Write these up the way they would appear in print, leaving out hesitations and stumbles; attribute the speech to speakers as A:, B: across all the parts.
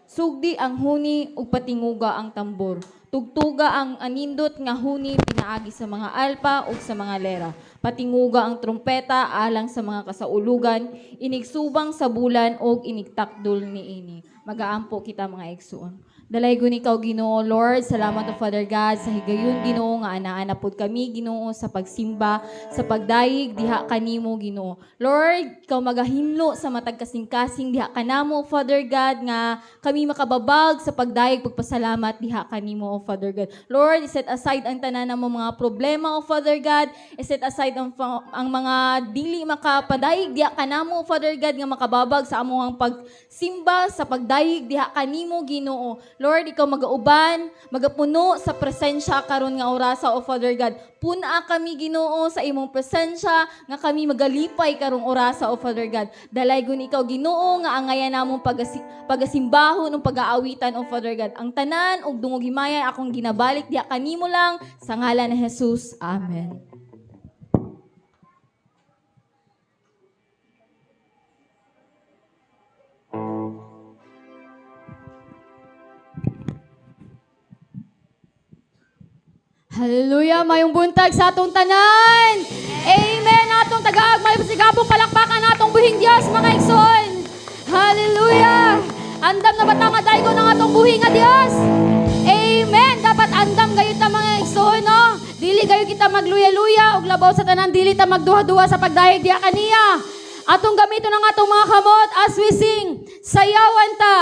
A: Sugdi ang huni ug patinguga ang tambor. Tugtuga ang anindot nga huni pinaagi sa mga alpa ug sa mga lera. Patinguga ang trumpeta alang sa mga kasaulugan, inigsubang sa bulan ug inigtakdol niini. Magaampo kita mga igsoon. Dalaygon ikaw Ginoo Lord, salamat o Father God sa higayon Ginoo nga ana-ana pod kami Ginoo sa pagsimba, sa pagdayeg diha kanimo Ginoo. Lord, ikaw magahinlo sa matag kasing-kasing diha kanamo Father God nga kami makababag sa pagdayeg pagpasalamat diha kanimo o Father God. Lord, set aside ang tanan mo mga problema o Father God, set aside ang mga dili makapadayeg diha kanamo Father God nga makababag sa among pagsimba, sa pagdayeg diha kanimo Ginoo. Lord, ikaw magauban, magapuno sa presensya karon nga orasa o Father God. Puna kami Ginoo sa imong presensya nga kami magalipay karong orasa o Father God. Dalaygon ikaw Ginoo nga angayan namong pagasimbahon ug pag-aawitan o Father God. Ang tanan ug dungog himaya akong ginabalik diha kanimo lang sa ngalan ni Jesus. Amen.
B: Hallelujah! Mayong buntag sa atong tanan! Amen! Atong taga-agmay pasigabong palakpakan atong buhing Diyos, mga igsoon! Hallelujah! Andam na batang nga daygo ng atong buhing nga Diyos! Amen! Dapat andam gayon ta mga igsoon, no? Dili gayon kita magluya-luya ug labaw sa tanan, dili ta magduha-duha sa pagdayeg diha kaniya. Atong gamiton ang atong mga kamot as we sing, sayawan ta!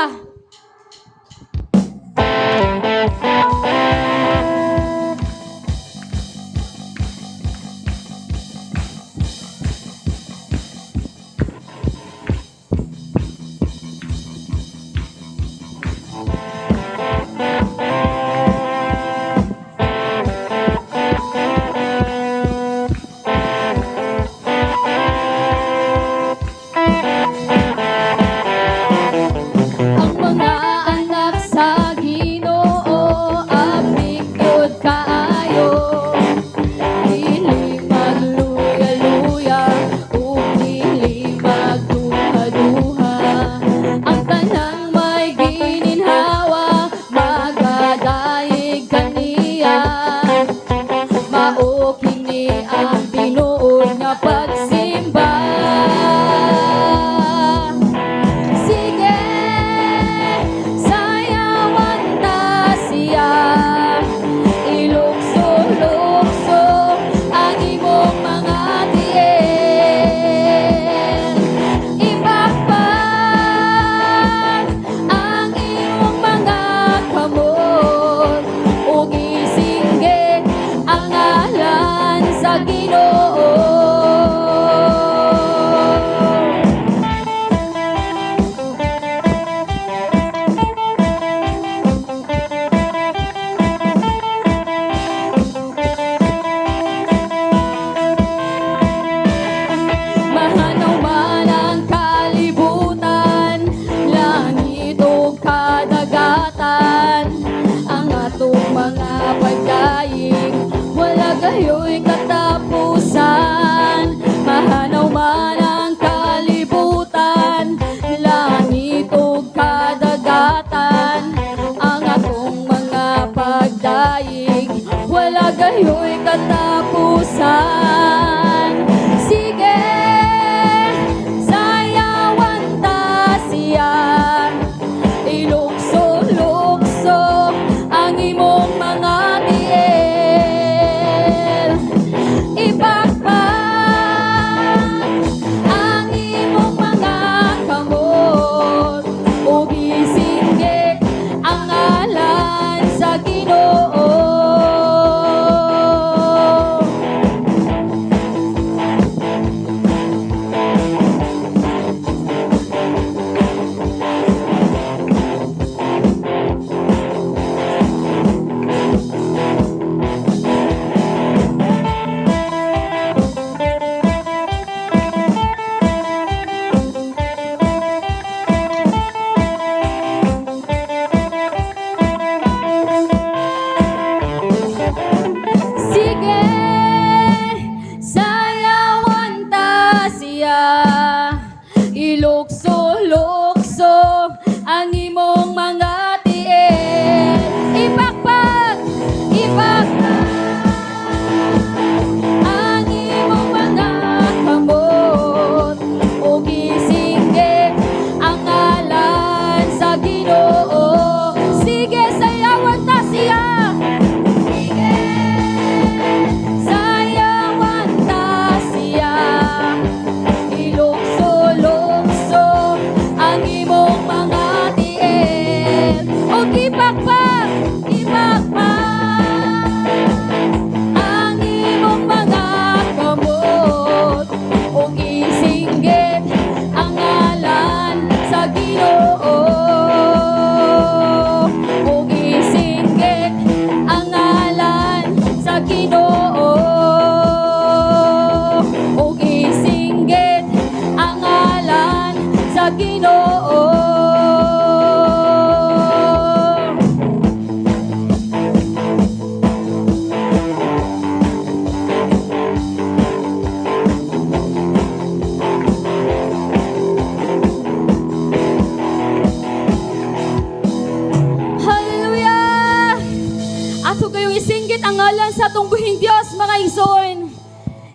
B: ang ngalan sa atong buhing Dios, mga igsoon.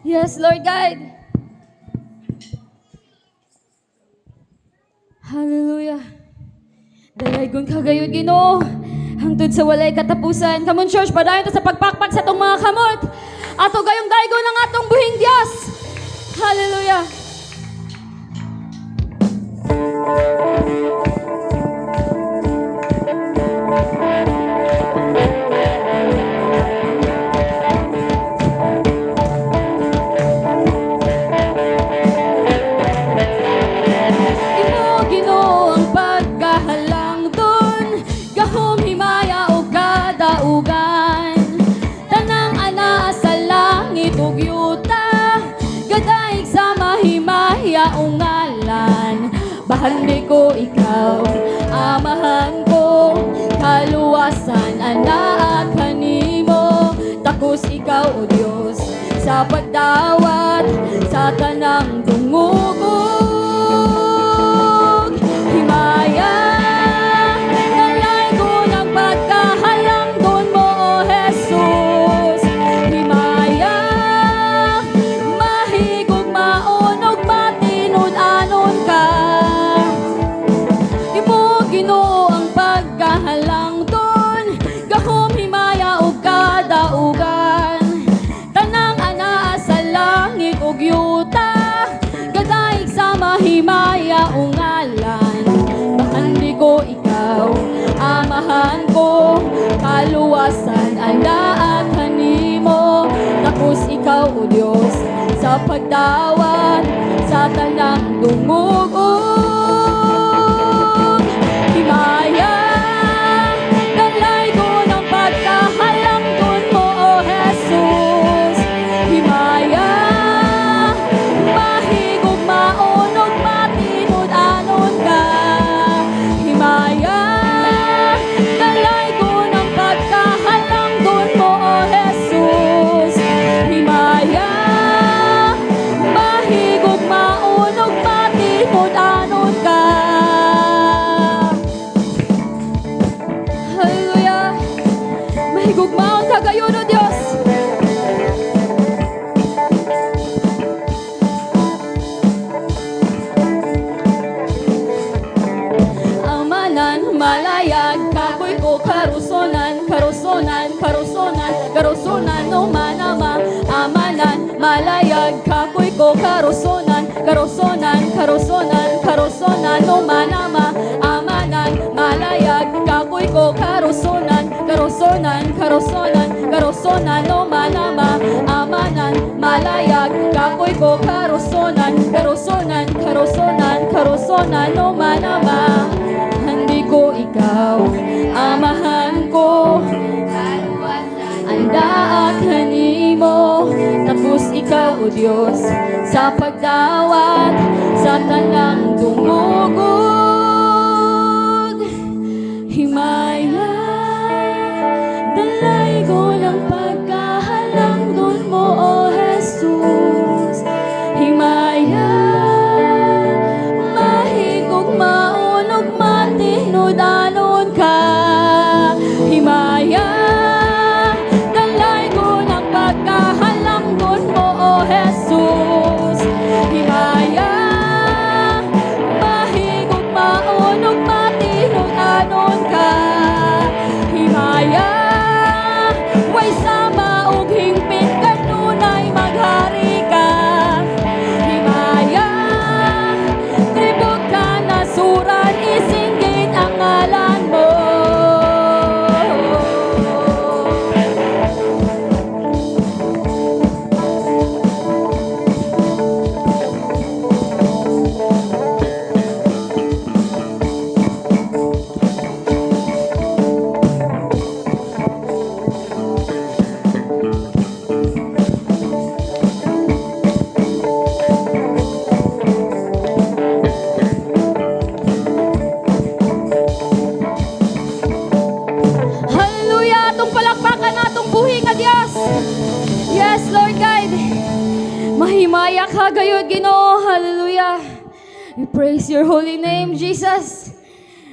B: Yes, Lord God. Hallelujah. Dalaygon kagayod Ginoo. Hangtod sa walay katapusan. Come on, church, padayon ta sa pagpakpak sa atong mga kamot. Ato gayong daygon ang atong buhing Dios. Hallelujah. Ginoo ang pagkahalang dun, gahom himaya o kadaugan. Tanang ana sa langit ug yuta, gadaig sa mahimaya o ngalan. Bahandi ko ikaw, amahan ko, kaluwasan anak kanimo. Takos ikaw o Dios sa pagdawat sa tanang dungugog. Himaya, dalay ko ng pagkahalang doon mo, O Jesus. Himaya, mahigog maonog matinud-anon ka. Imo Ginoo ang pagkahalang doon, gahom himaya o kadaugan. Tanang ana sa langit ug yuta, gadaig sa mahimaya o ngalan. Bahandi ko ikaw, amahan ko, kaluwasan andaan kanimo. Tapos ikaw o Dios sa pagdawat sa tanang dungugog. Himaya, dalay ko ng pagkahalang doon mo, O Jesus. Himaya, mahigog maonog matinud-anon ka. Himaya, dalay ko ng pagkahalang doon mo, O Jesus. Himaya, mahigog maonog matinud-anon ka. Hallelujah. Mahigog maon kagayon, O Dios. Amanan, malayag, kakoy ko, karusonan, karusonan, karusonan, karusonan, no manama. Amanan, malayag, kakoy ko, karusonan, karusonan, karusonan, karusonan, no manama. Amanan, malayag, kakoy ko, karusonan, karusonan, karusonan, karusonan, no manama. Amanan, malayag, kakoy ko, karusonan, karusonan, karusonan, karusonan, no manama. Handi ko ikaw, amahan ko, andaan kanimo. Tapos ikaw, O Dios, sa pagdawat sa tanang dungugog. Himaya, dalay ko ng pagkahalang doon mo, O Jesus. Himaya, mahigog maonog matinud-anon ka. Himaya, dalay ko ng pagkahalang doon mo, O Jesus. Himaya, mahigog maonog matinud-anon ka. Himaya, way sama ug hingpit kanunay maghari ka. Himaya, tribut ka nasuran, isinggit ang ngalan mo. Hallelujah! Atong palakpakan natong buhi nga Dios. Yes, Lord God. Mahimaya ka gayud Ginoo. Hallelujah. We praise your holy name, Jesus.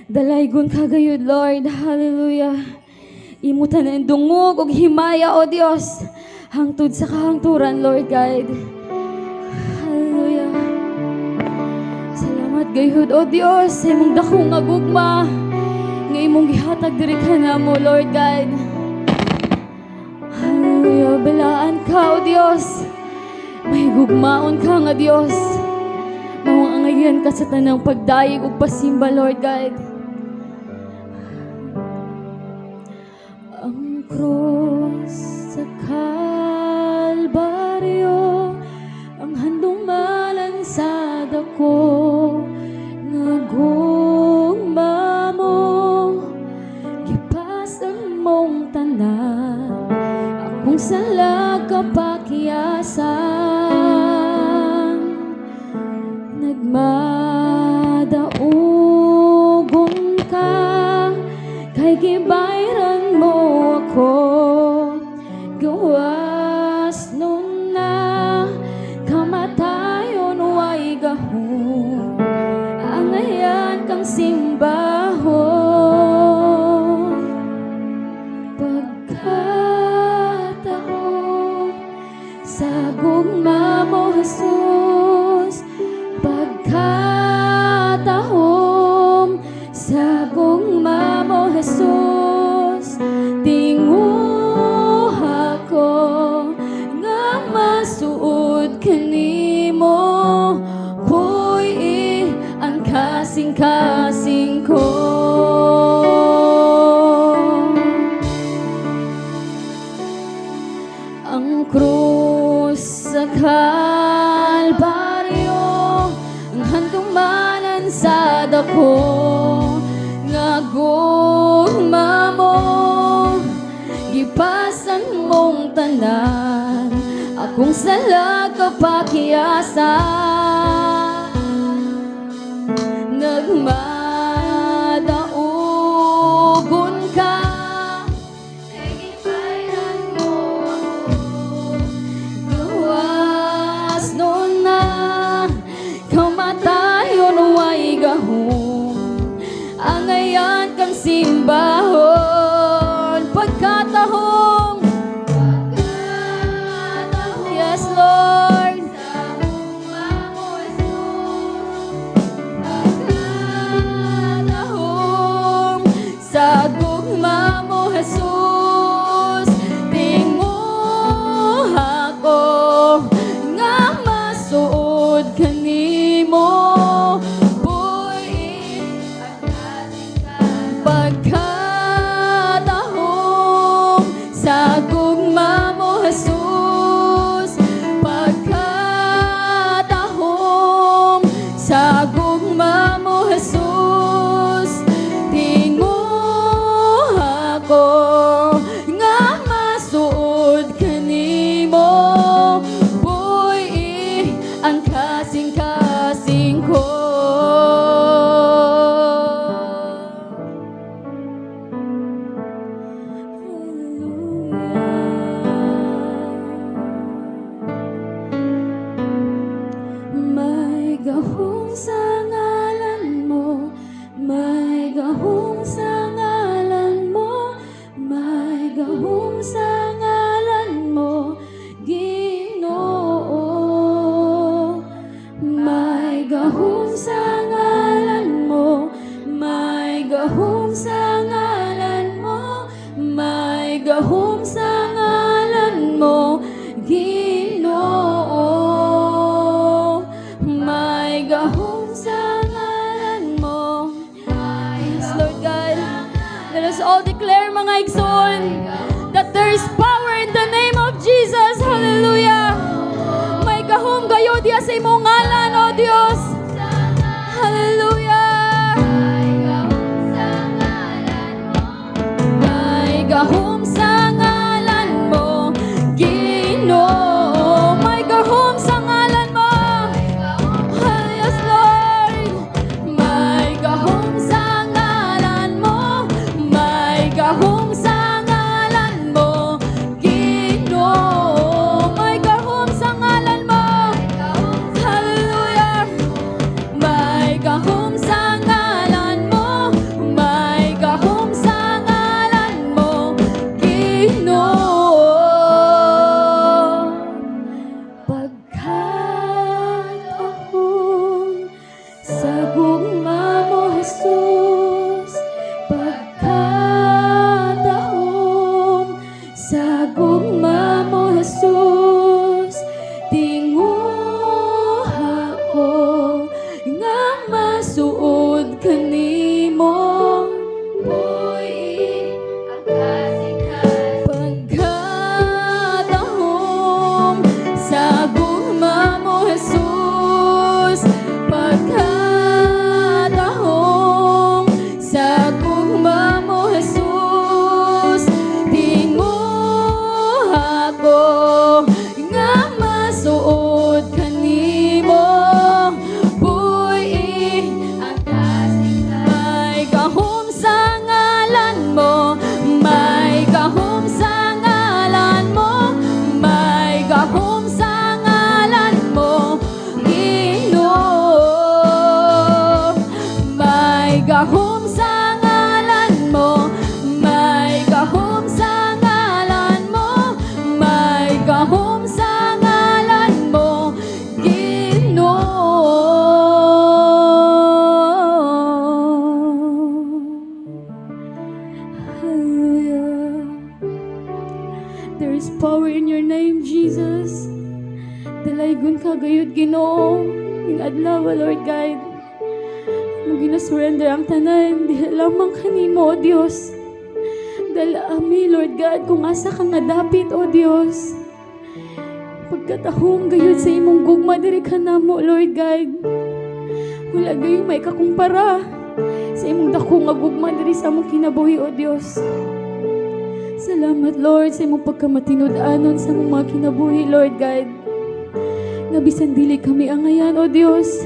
B: Dalaygon ka gayud, Lord. Hallelujah. Imutan ang dungog ug himaya, O Dios. Hangtod sa kahangturan, Lord God. Hallelujah. Salamat gayud, O Dios, sa imong dakong nga gugma. Nga imong gihatag diri kanamo, Lord God. Hallelujah. Balaan ka, O Dios. May gugmaon ka nga Dios. Mawangangayan ka sa tanang pagdayeg ug pasimba, Lord God. Ang krus sa Kalbaryo, ang handong malansad ako, nga gugma mo, gipasan mong tanan, akong sala kapakiyasan, nagmadaugon ka, kay gibayran mo ako, gawas nun na, kamatayon way gahom, angayan kang simbahon, pagkataon sa gugma mo, Jesus, pagkataon sa gugma mo, Jesus, tinguha ko nga masuod kanimo, puy ang kasing-kasing ko. Ang krus sa Kalbaryo, ang handong malansad ako, nga gugma mo, gipasan mong tanan, akong sala kapakiyasan, nagmadaugon ka, kay gibayran mo ako, gawas nun na, kamatayon way gahom, angayan kang simbahon, pagkatahong, yes Lord, pagkatahong sa gugma mo, Jesus, tinguha ko nga masuod kanimo, pagkatahong sa gugma mo, Jesus, pagkatahong sa gugma mo, Jesus, tinguha ko nga masuod kanimo, buhi ang kasing-kasing ko. May gahong sa ngalan mo, may gahong sa ngalan mo, may gahong sa ngalan mo, Ginoo. May gahong sa ngalan mo, may gahong sa ngalan mo, may gahong sa ngalan mo, Ginoo. May gahong sa ngalan mo. Yes, Lord God. Let us all declare, mga igsoon, that there is power in the name of Jesus. Hallelujah. May gahom gayo diya sa imong ngalan, O Dios. Hallelujah. May gahom sa ngalan mo, Ginoo. May gahom sa ngalan mo. Yes, Lord. May gahom sa ngalan mo, may gahom sa ngalan mo, Ginoo. May gahom sa ngalan mo. Hallelujah. May gahom There is power in your name, Jesus. Dalaygon ka gayud Ginoo. Ing adlaw, Lord God. Mo gina-surrender ang tanan, diha lamang kanimo, O Dios. Dala ami, Lord God, kung asa ka nga dapit, O Dios. Pagkatahong gayud sa imong gugma diri ka namo, Lord God. Wala gayud may kakumpara sa imong dako nga gugma diri sa among kinabuhi, O Dios. Salamat, Lord, sa imong pagkamatinud-anon sa among mga kinabuhi, Lord God. Nga bisan dili kami angayan, O Dios.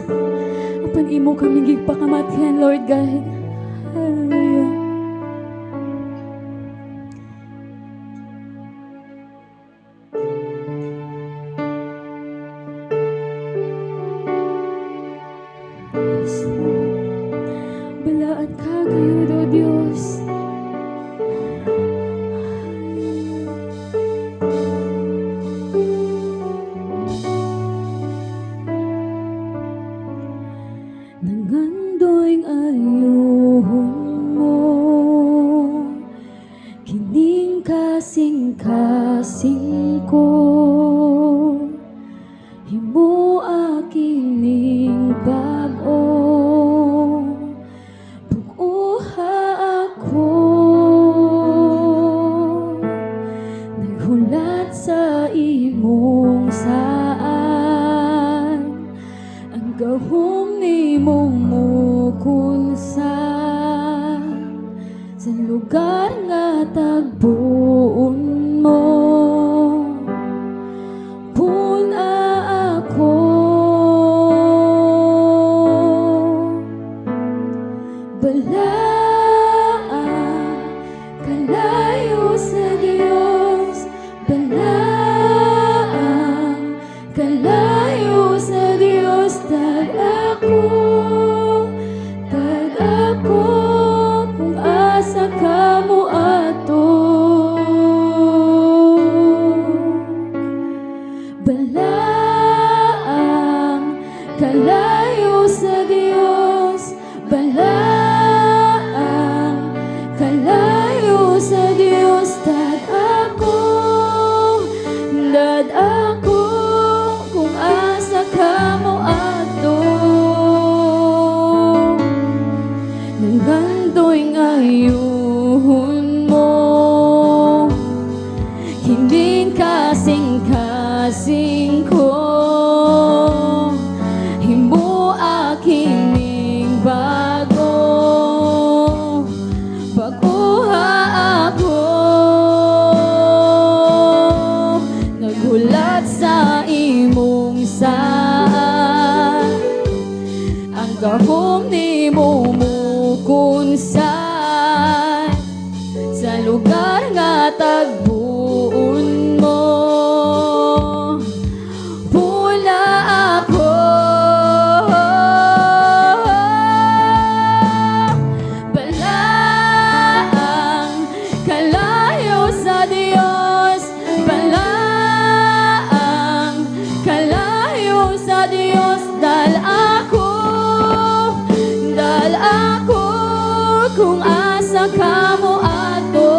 B: Apan imo kami gigpakamatihan, Lord God. Hallelujah. Yes, Lord. Balaan ka gayud, O Dios. Nangandoing ayuhon mo, kining kasing-kasing ko, himo aking bag-o, pag-uha ako, naghulat sa imong saan, ang gahom ni mong mukunsa sa lugar nga tagbuon mo. Puna ako, balaan, kalayo sa Diyos, balaan, kalayo sa Diyos, tad ako, kung asa ka mo ato. Balaan, kalayo sa Diyos, balaan, kalayo sa Diyos, tad ako, kung asa ka mo ato. Nangandoing ayuhon mo, hindi kasing-kasing ko, himo aking bago, pag-uha ako, naghulat sa imong saan, ang gahom ni mo mukunsan sa lugar nga tagbuon mo. Pula ako, balaan, kalayo sa Diyos, balaan, kalayo sa Diyos, dal ako, kung asa ka mo ato.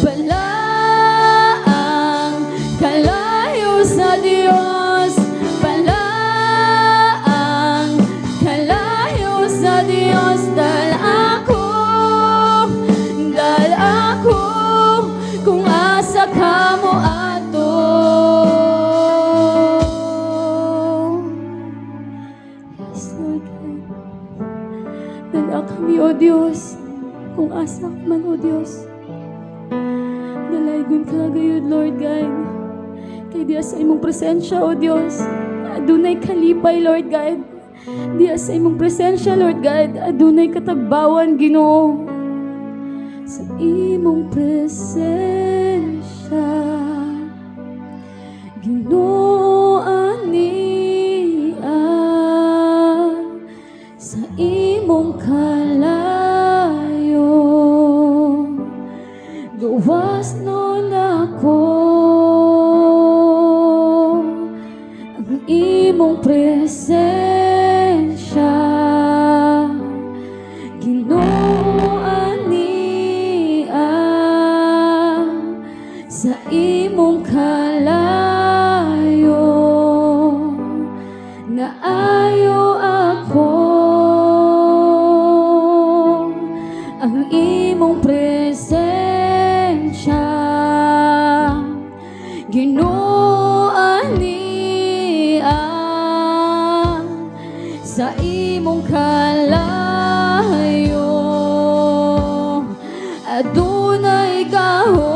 B: Balaan, kalayo sa Diyos, balaan, kalayo sa Diyos, dal ako, kung asa ka mo ato. Yes, Lord God. Dala kami, O Diyos, kung asa man, O Diyos. Dalaygon ka gayud, Lord God. Kay diya sa imong presensya, O Diyos, adunay kalipay, Lord God. Diya sa imong presensya, Lord God, adunay katagbawan, Ginoo. Sa imong presensya, Ginoo, ania, sa imong kalayo, gawas nun ako, ang imong presensya, Ginoo, ania, imong presensya, Ginoo ania, sa imong kalayo, adunay gahom.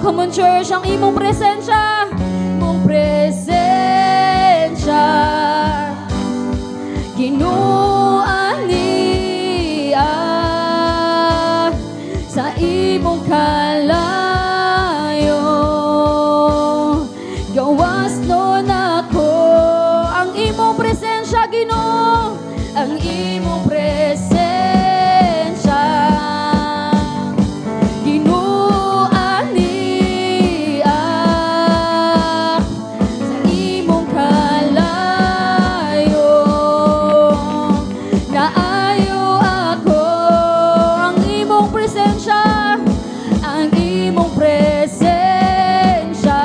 B: Come on church, ang imong presensya, imong presensya, Ginoo ania, sa imong kalayo, gawas nun ako. Ang imong presensya, Ginoo, ang imong presensya, Ginoo ania, sa imong kalayo, naayo ako. Ang imong presensya, ang imong presensya,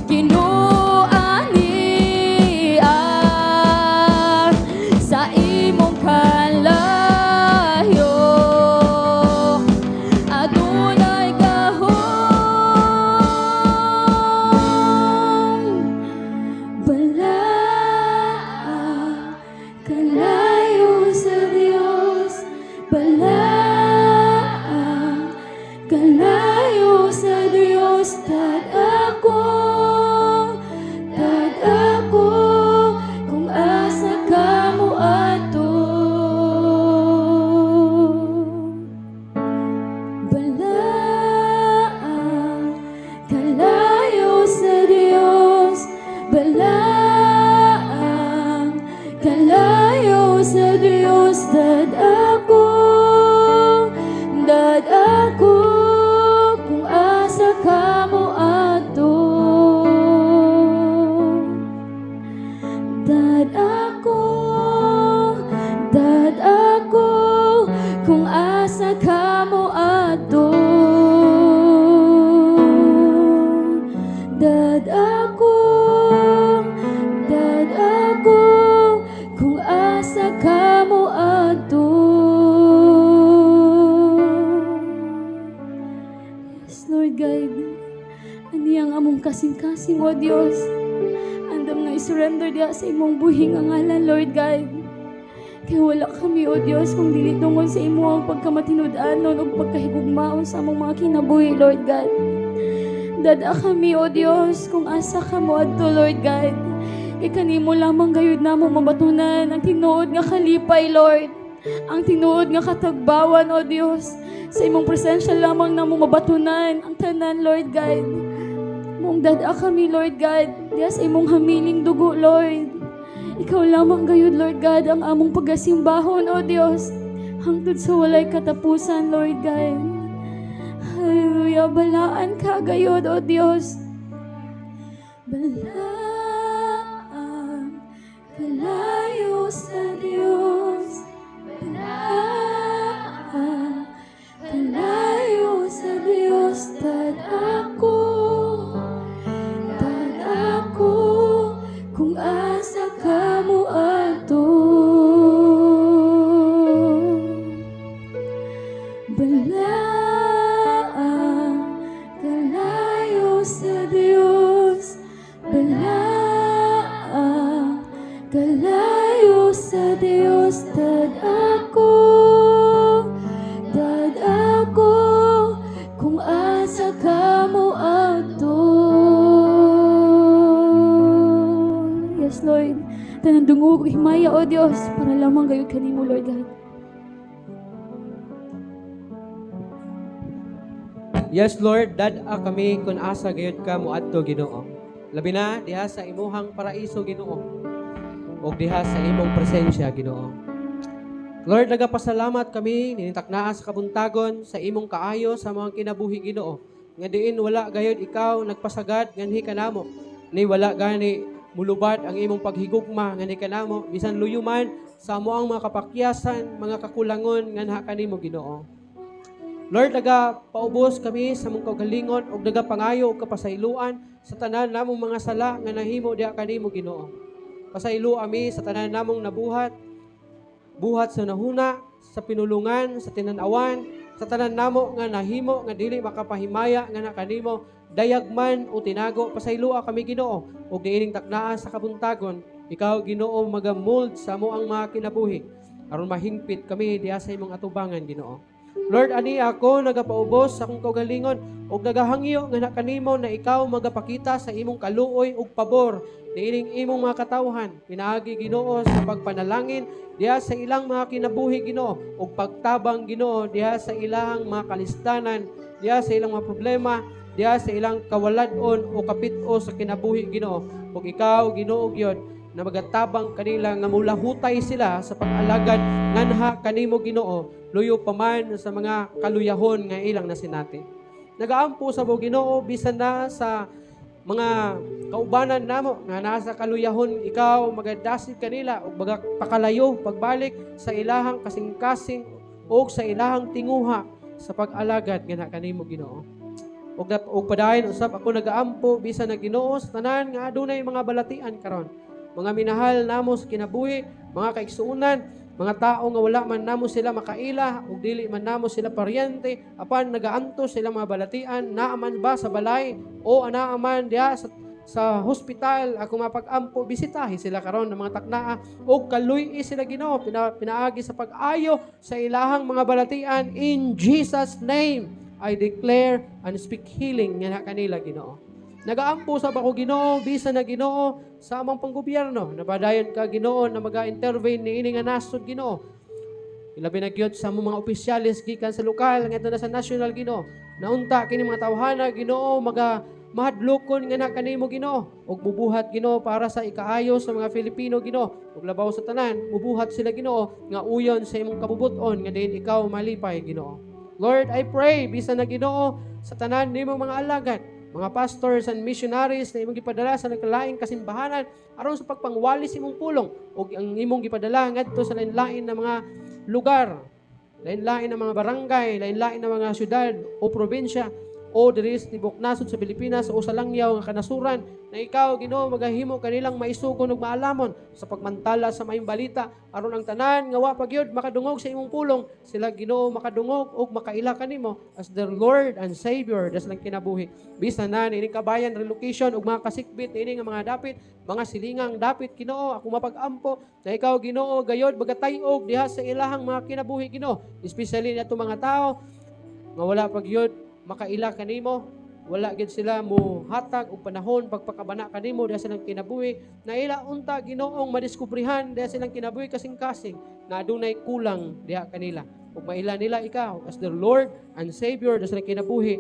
B: Ginoo ania, sa imong kalayo, adunay gahom. Balaan kalayo sa Dios, balaan kalayo sa Dios, tad ako kung asa ka mo ato. Balaan kalayo sa Dios, balaan kalayo sa Dios, tad ako kung asa ka mo ato. Dad ako kung asa ka mo ato. Dad ako kung asa ka mo ato. Yes, Lord God, aniyang among kasing-kasing, O Dios, andam na isurrender diya sa imong buhing ang ngalan, Lord God. Kaya wala kami, O Dios, kung dili tungod sa imo ang pagkamatinud-anon o pagkahigugmaon sa among mga kinabuhi, Lord God. Dada kami, O Dios, kung asa ka mo adto, Lord God. Kaya kanimo lamang gayud namo mabatunan ang tinuod nga kalipay, Lord. Ang tinuod nga katagbawan, O Dios. Sa imong presensya lamang namo mabatunan ang tanan, Lord God. Mong dada kami, Lord God, diya sa imong hamiling dugo, Lord. Ikaw lamang gayud, Lord God, ang among pagasimbahon, O Dios, hangtod sa walay katapusan, Lord God. Hallelujah, balaan ka gayud, O Dios. Balaan kalayo sa Dios, balaan kalayo sa Dios, tad ako kung asa ka mo ato. Balaan kalayo sa Dios, balaan kalayo sa Dios, tad ako kung asa ka mo ato. Yes, Lord. Tanang dungog himaya, O Dios, para lamang gayud kanimo, Lord God.
C: Yes, Lord, dad-a kami kung asa gayud ka mo adto, Ginoo. Labi na diha sa imuhang paraiso, Ginoo. O diha sa imong presensya, Ginoo. Lord, nagapasalamat kami ninintaknaa sa kabuntagon sa imong kaayo sa mga kinabuhi, Ginoo. Nga diin wala gayud ikaw nagpasagad nganhi kanamo. Ni wala gani mulubad ang imong paghigugma nganhi kanamo bisan luyuman sa amo ang mga kapakyasan, mga kakulangon nganha kanimo, Ginoo. Lord, paubos kami sa mong kaugalingon ug pangayo ug kapasayloan sa tanan namong mga sala nga nahimo diha kanimo, Ginoo. Pasaylo ami sa tanan namong nabuhat, buhat sa nahuna, sa pinulungan, sa tinanawan, sa tanan namo nga nahimo nga dili makapahimaya nga na kanimo dayagman o tinago pasaylua kami Ginoo ug diining taknaa sa kabuntagon ikaw Ginoo magamold sa amo ang mga kinabuhi aron mahingpit kami diha sa imong atubangan Ginoo. Lord, ani ako nagapaubos sa akong kaugalingon ug nagahangyo nga na kanimo na ikaw magapakita sa imong kaluoy ug pabor niining imong mga katawhan pinaagi Ginoo sa pagpanalangin diha sa ilang mga kinabuhi Ginoo ug pagtabang Ginoo diha sa ilang mga kalistanan diha sa ilang mga problema diha sa ilang kawaladon o kapit-o sa kinabuhi Ginoo ug ikaw Ginoo gyud na magatabang kanila nga mulahutay sila sa pag-alagad nganha kanimo Ginoo luyo pa man sa mga kaluyahon nga ilang nasinati. Nagaampo sa mo Ginoo bisan na sa mga kaubanan namo nga nasa kaluyahon ikaw magadasig kanila ug magpakalayo pagbalik sa ilahang kasing-kasing ug sa ilahang tinguha sa pag-alagad nga kanimo Ginoo. Ug padayon usab ako nagaampo bisan na Ginoo sa tanan nga adunay mga balatian karon. Mga minahal namo sa kinabuhi, mga kaigsuunan, mga tao nga wala man namo sila makaila ug dili man namo sila paryente apan nagaantos sila mga balatian naa man ba sa balay o anaa man diha sa hospital ako mapag-ampo bisitahi sila karon ng mga taknaa ug kaluy sila Ginoo pinaagi sa pag-ayo sa ilahang mga balatian in Jesus name I declare and speak healing nga kanila Ginoo. Nagaampo sa ako Ginoo bisan na Ginoo sa among panggobyerno nabadayon ka Ginoo na maga-intervene niini nga nasod Ginoo. Ilabi na gyud sa among mga opisyalis gikan sa lokal ngadto na sa national Ginoo. Naunta kini mga tawhana Ginoo mahadlokon nga na kanimo Ginoo ug bubuhat Ginoo para sa ikaayo sa mga Filipino Ginoo ug labaw sa tanan bubuhat sila Ginoo nga uyon sa imong kabubuton nga diin ikaw malipay Ginoo. Lord, I pray bisan na Ginoo sa tanan nimo mga alagad mga pastors and missionaries na imong gipadala sa nagkalaing kasimbahanan aron sa pagpangwalis imong pulong ug ang imong gipadala ngadto sa lain-lain na mga lugar, lain-lain na mga barangay, lain-lain na mga syudad o probinsya o diri sa tibok nasod sa Pilipinas o sa langyaw nga kanasuran na ikaw Ginoo magahimo kanilang maisugon ug maalamon sa pagmantala sa maayong balita aron ang tanan nga wa pagyud makadungog sa imong pulong sila Ginoo makadungog ug makaila kanimo as their Lord and Savior das lang kinabuhi bisan na niining kabayan relocation ug mga kasikbit niining mga dapit mga silingang dapit Ginoo ako mapag-ampo na ikaw Ginoo gayod magatay-og diha sa ilahang mga kinabuhi Ginoo especially nato mga tao nga wala pagyud makaila kanimo wala gid sila mo hatag og panahon pagpakabana kanimo diha silang kinabuhi na ila unta Ginoong madiskubrihan diha silang kinabuhi kasing-kasing na adunay kulang diha kanila ug maila nila ikaw as their Lord and Savior diha silang kinabuhi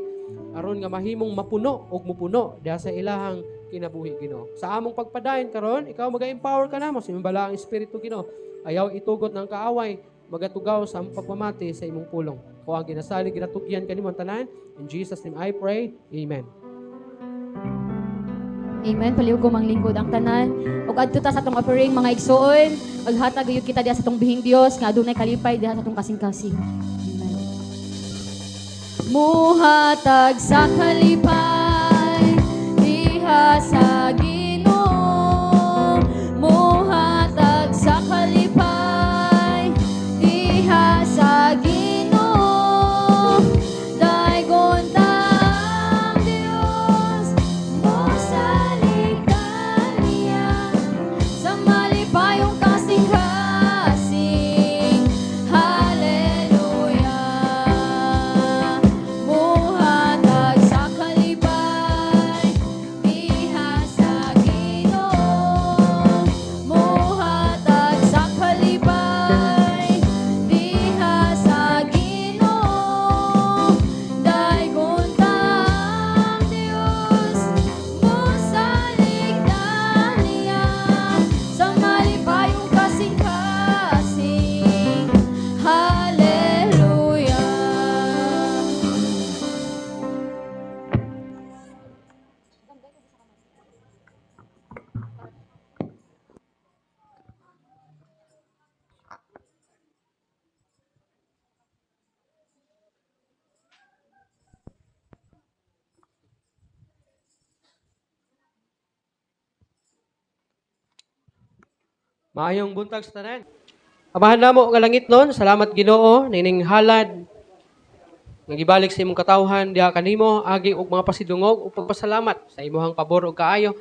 C: aron nga mahimong mapuno ug mupuno diha sa ilahang kinabuhi Ginoo. Sa among pagpadayon karon ikaw maga-empower ka namo sa imong balaang espiritu Ginoo ayaw itugot ng kaaway magatugaw sa among pagpamati sa imong pulong. Kung ang ginasalig, ginatugyan kanimo ang tanan. In Jesus' name I pray. Amen.
B: Amen. Palihog ko manglingkod ang tanan. Ug adto ta sa atong offering mga igsoon, maghatag gyud kita diha sa atong bihing Dios nga adunay kalipay diha sa atong kasing-kasing. Amen. Muhatag sa kalipay diha sa Ginoo. Muhatag sa kalipay diha sa Ginoo.
C: Maayong buntag sa tanan. Amahan namo nga langit nun, salamat Ginoo, nining halad, nagibalik sa imong katawhan, diha kanimo, agi og mga pasidungog, ug pagpasalamat sa imong pabor ug kaayo.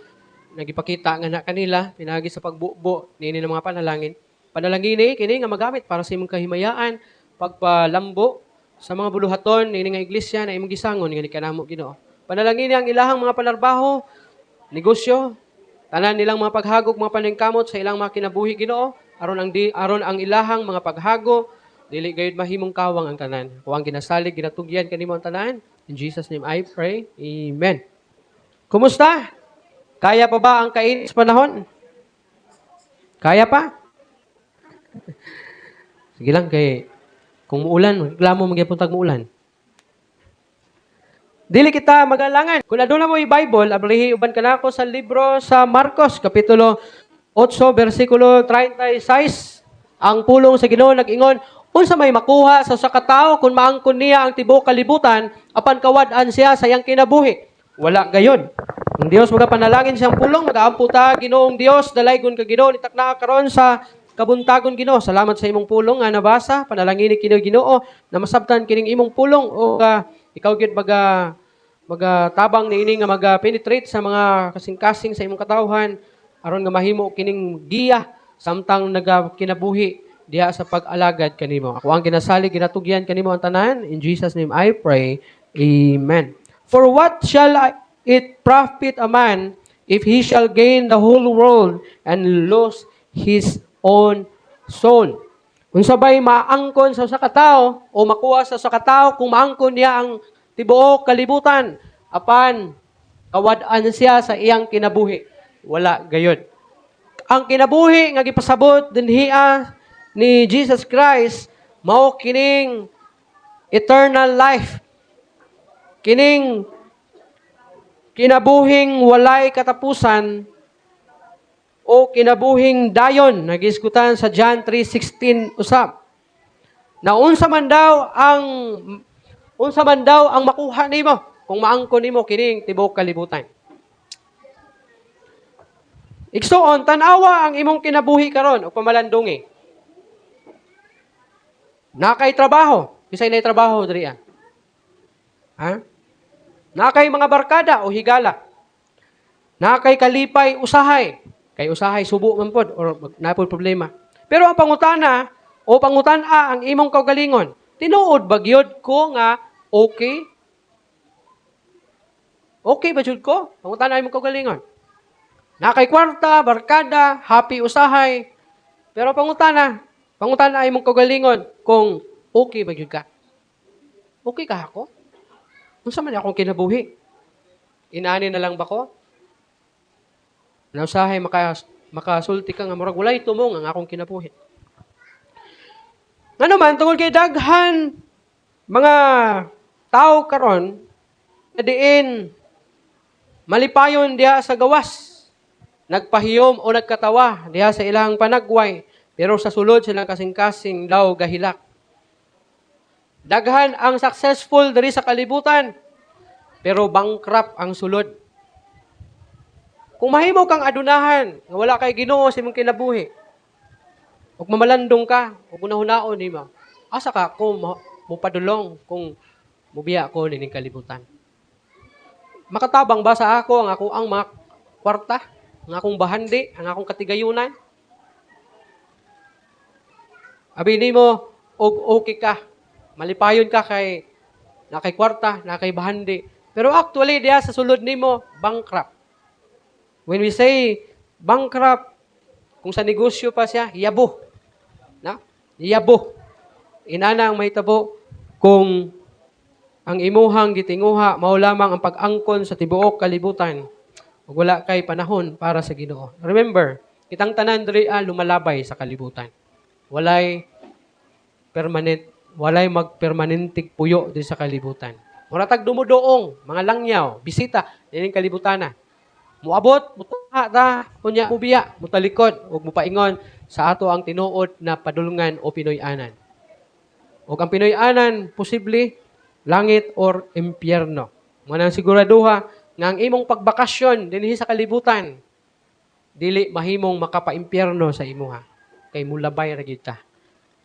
C: Nagipakita nga na kanila, pinagi sa pagbubo, nini ng mga panalangin. Panalangin kini nga magamit para sa imong kahimayaan, pagpalambo sa mga buluhaton, nini nga iglesia na imong gisangon, nga ni kanamo Ginoo. Panalangin ang ilahang mga panarbaho, negosyo, tanan nilang mga paghagok, mga paningkamot sa ilang mga kinabuhi Ginoo, aron ang ilahang mga paghago, dili gayud mahimong kawang ang tanan. Kung ang ginasalig, ginatugyan kanimo ang tanan. In Jesus' name I pray. Amen. Kumusta? Kaya pa ba ang kainit sa panahon? Kaya pa? Sige lang kay kung muulan, reklamo magyapon tag muulan. Dili kita magalangan. Kung aduna mo i-Bible, abrihi uban kanako sa libro sa Marcos kapitulo 8 bersikulo 36. Ang pulong sa Ginoo nag-ingon, unsa may makuha sa usa ka tawo kung maangkon niya ang tibuok kalibutan apan kawad-an siya sa iyang kinabuhi? Wala gayon. Ang Dios magapanalangin siyang pulong, mag-aamputa Ginoong Dios, dalaygon ka Ginoo, nitakna karon sa kabuntagon Ginoo. Salamat sa imong pulong nga nabasa, panalangin ni Ginoo na masabtan kining imong pulong o ikaw gyud tabang niini nga maga-penetrate sa mga kasing-kasing sa imong katawhan aron nga mahimo kining giya samtang nagakinabuhi diha sa pag-alagad kanimo. Ako ang ginasalig, ginatugyan kanimo ang tanan. In Jesus' name I pray. Amen. For what shall it profit a man if he shall gain the whole world and lose his own soul? Unsa bay maangkon sa usa ka tawo o makuha sa usa ka tawo kung maangkon niya ang tibuok kalibutan apan kawad-an siya sa iyang kinabuhi? Wala gayud. Ang kinabuhi nga gipasabot dinhiya ni Jesus Christ mao kining eternal life. Kining kinabuhing walay katapusan o kinabuhing dayon nagisgutan sa John 3:16 usab. Na unsa man daw ang makuha nimo kung maangkon nimo kining tibuok kalibutan. Igsuon, tanawa ang imong kinabuhi karon o pamalandungi. Nakay trabaho, bisay nay trabaho diri ah. Ha? Nakay mga barkada o higala. Nakay kalipay usahay. Kay usahay subo man pod or napod problema. Pero ang pangutana o pangutana ang imong kaugalingon, tinuod ba gyud ko nga okay? Okay ba jud ko? Pangutana imong kaugalingon. Nakay kwarta, barkada, happy usahay. Pero pangutana ay mong kagalingon kung okay ba yun ka? Okay ka ako? Unsa man akong kinabuhi? Inaani na lang ba ko? Nausahay makasulti ka nga murag walay tumong ang akong kinabuhi. Nga naman, tungkol kay daghan mga tao karon na diin malipayon diha sa gawas. Nagpahiyom o nagkatawa diha sa ilang panagway, pero sa sulod silang kasing-kasing daw gahilak. Daghan ang successful diri sa kalibutan, pero bankrupt ang sulod. Kung mahimo kang adunahan, nga wala kay Ginoo sa imong kinabuhi, ug mamalandong ka, ug hunahunaon nimo, asa ka kung mupadulong kung mubiya ko nining kalibutan? Makatabang ba sa ako ang mga kwarta? Ang akong bahandi, ang akong katigayunan. Abi nimo og okay ka. Malipayon ka kay nakay kwarta, nakay bahandi. Pero actually diha sa sulod nimo bankrupt. When we say bankrupt, kung sa negosyo pa siya, yabo. Na? Yabo. Inana ang mahitabo kung ang imuhang gitinguha mao lamang ang pag-angkon sa tibuok kalibutan. Ug wala kay panahon para sa Ginoo. Remember, kitang tanan diri lumalabay sa kalibutan. Walay magpermanentig puyo diri sa kalibutan. Mura tag dumudoong, mga langyaw, bisita dining kalibutana. Muabot, mutuha ta, kunya mubiya, mutalikod ug mupaingon sa ato ang tinuod na padulngan o Pinoy-anan. Ug ang Pinoy-anan posible langit or impyerno. Manang siguraduha nga ang imong pagbakasyon dinhi sa kalibutan dili mahimong makapaimpyerno sa imuha kay mulabay ra gyud ta.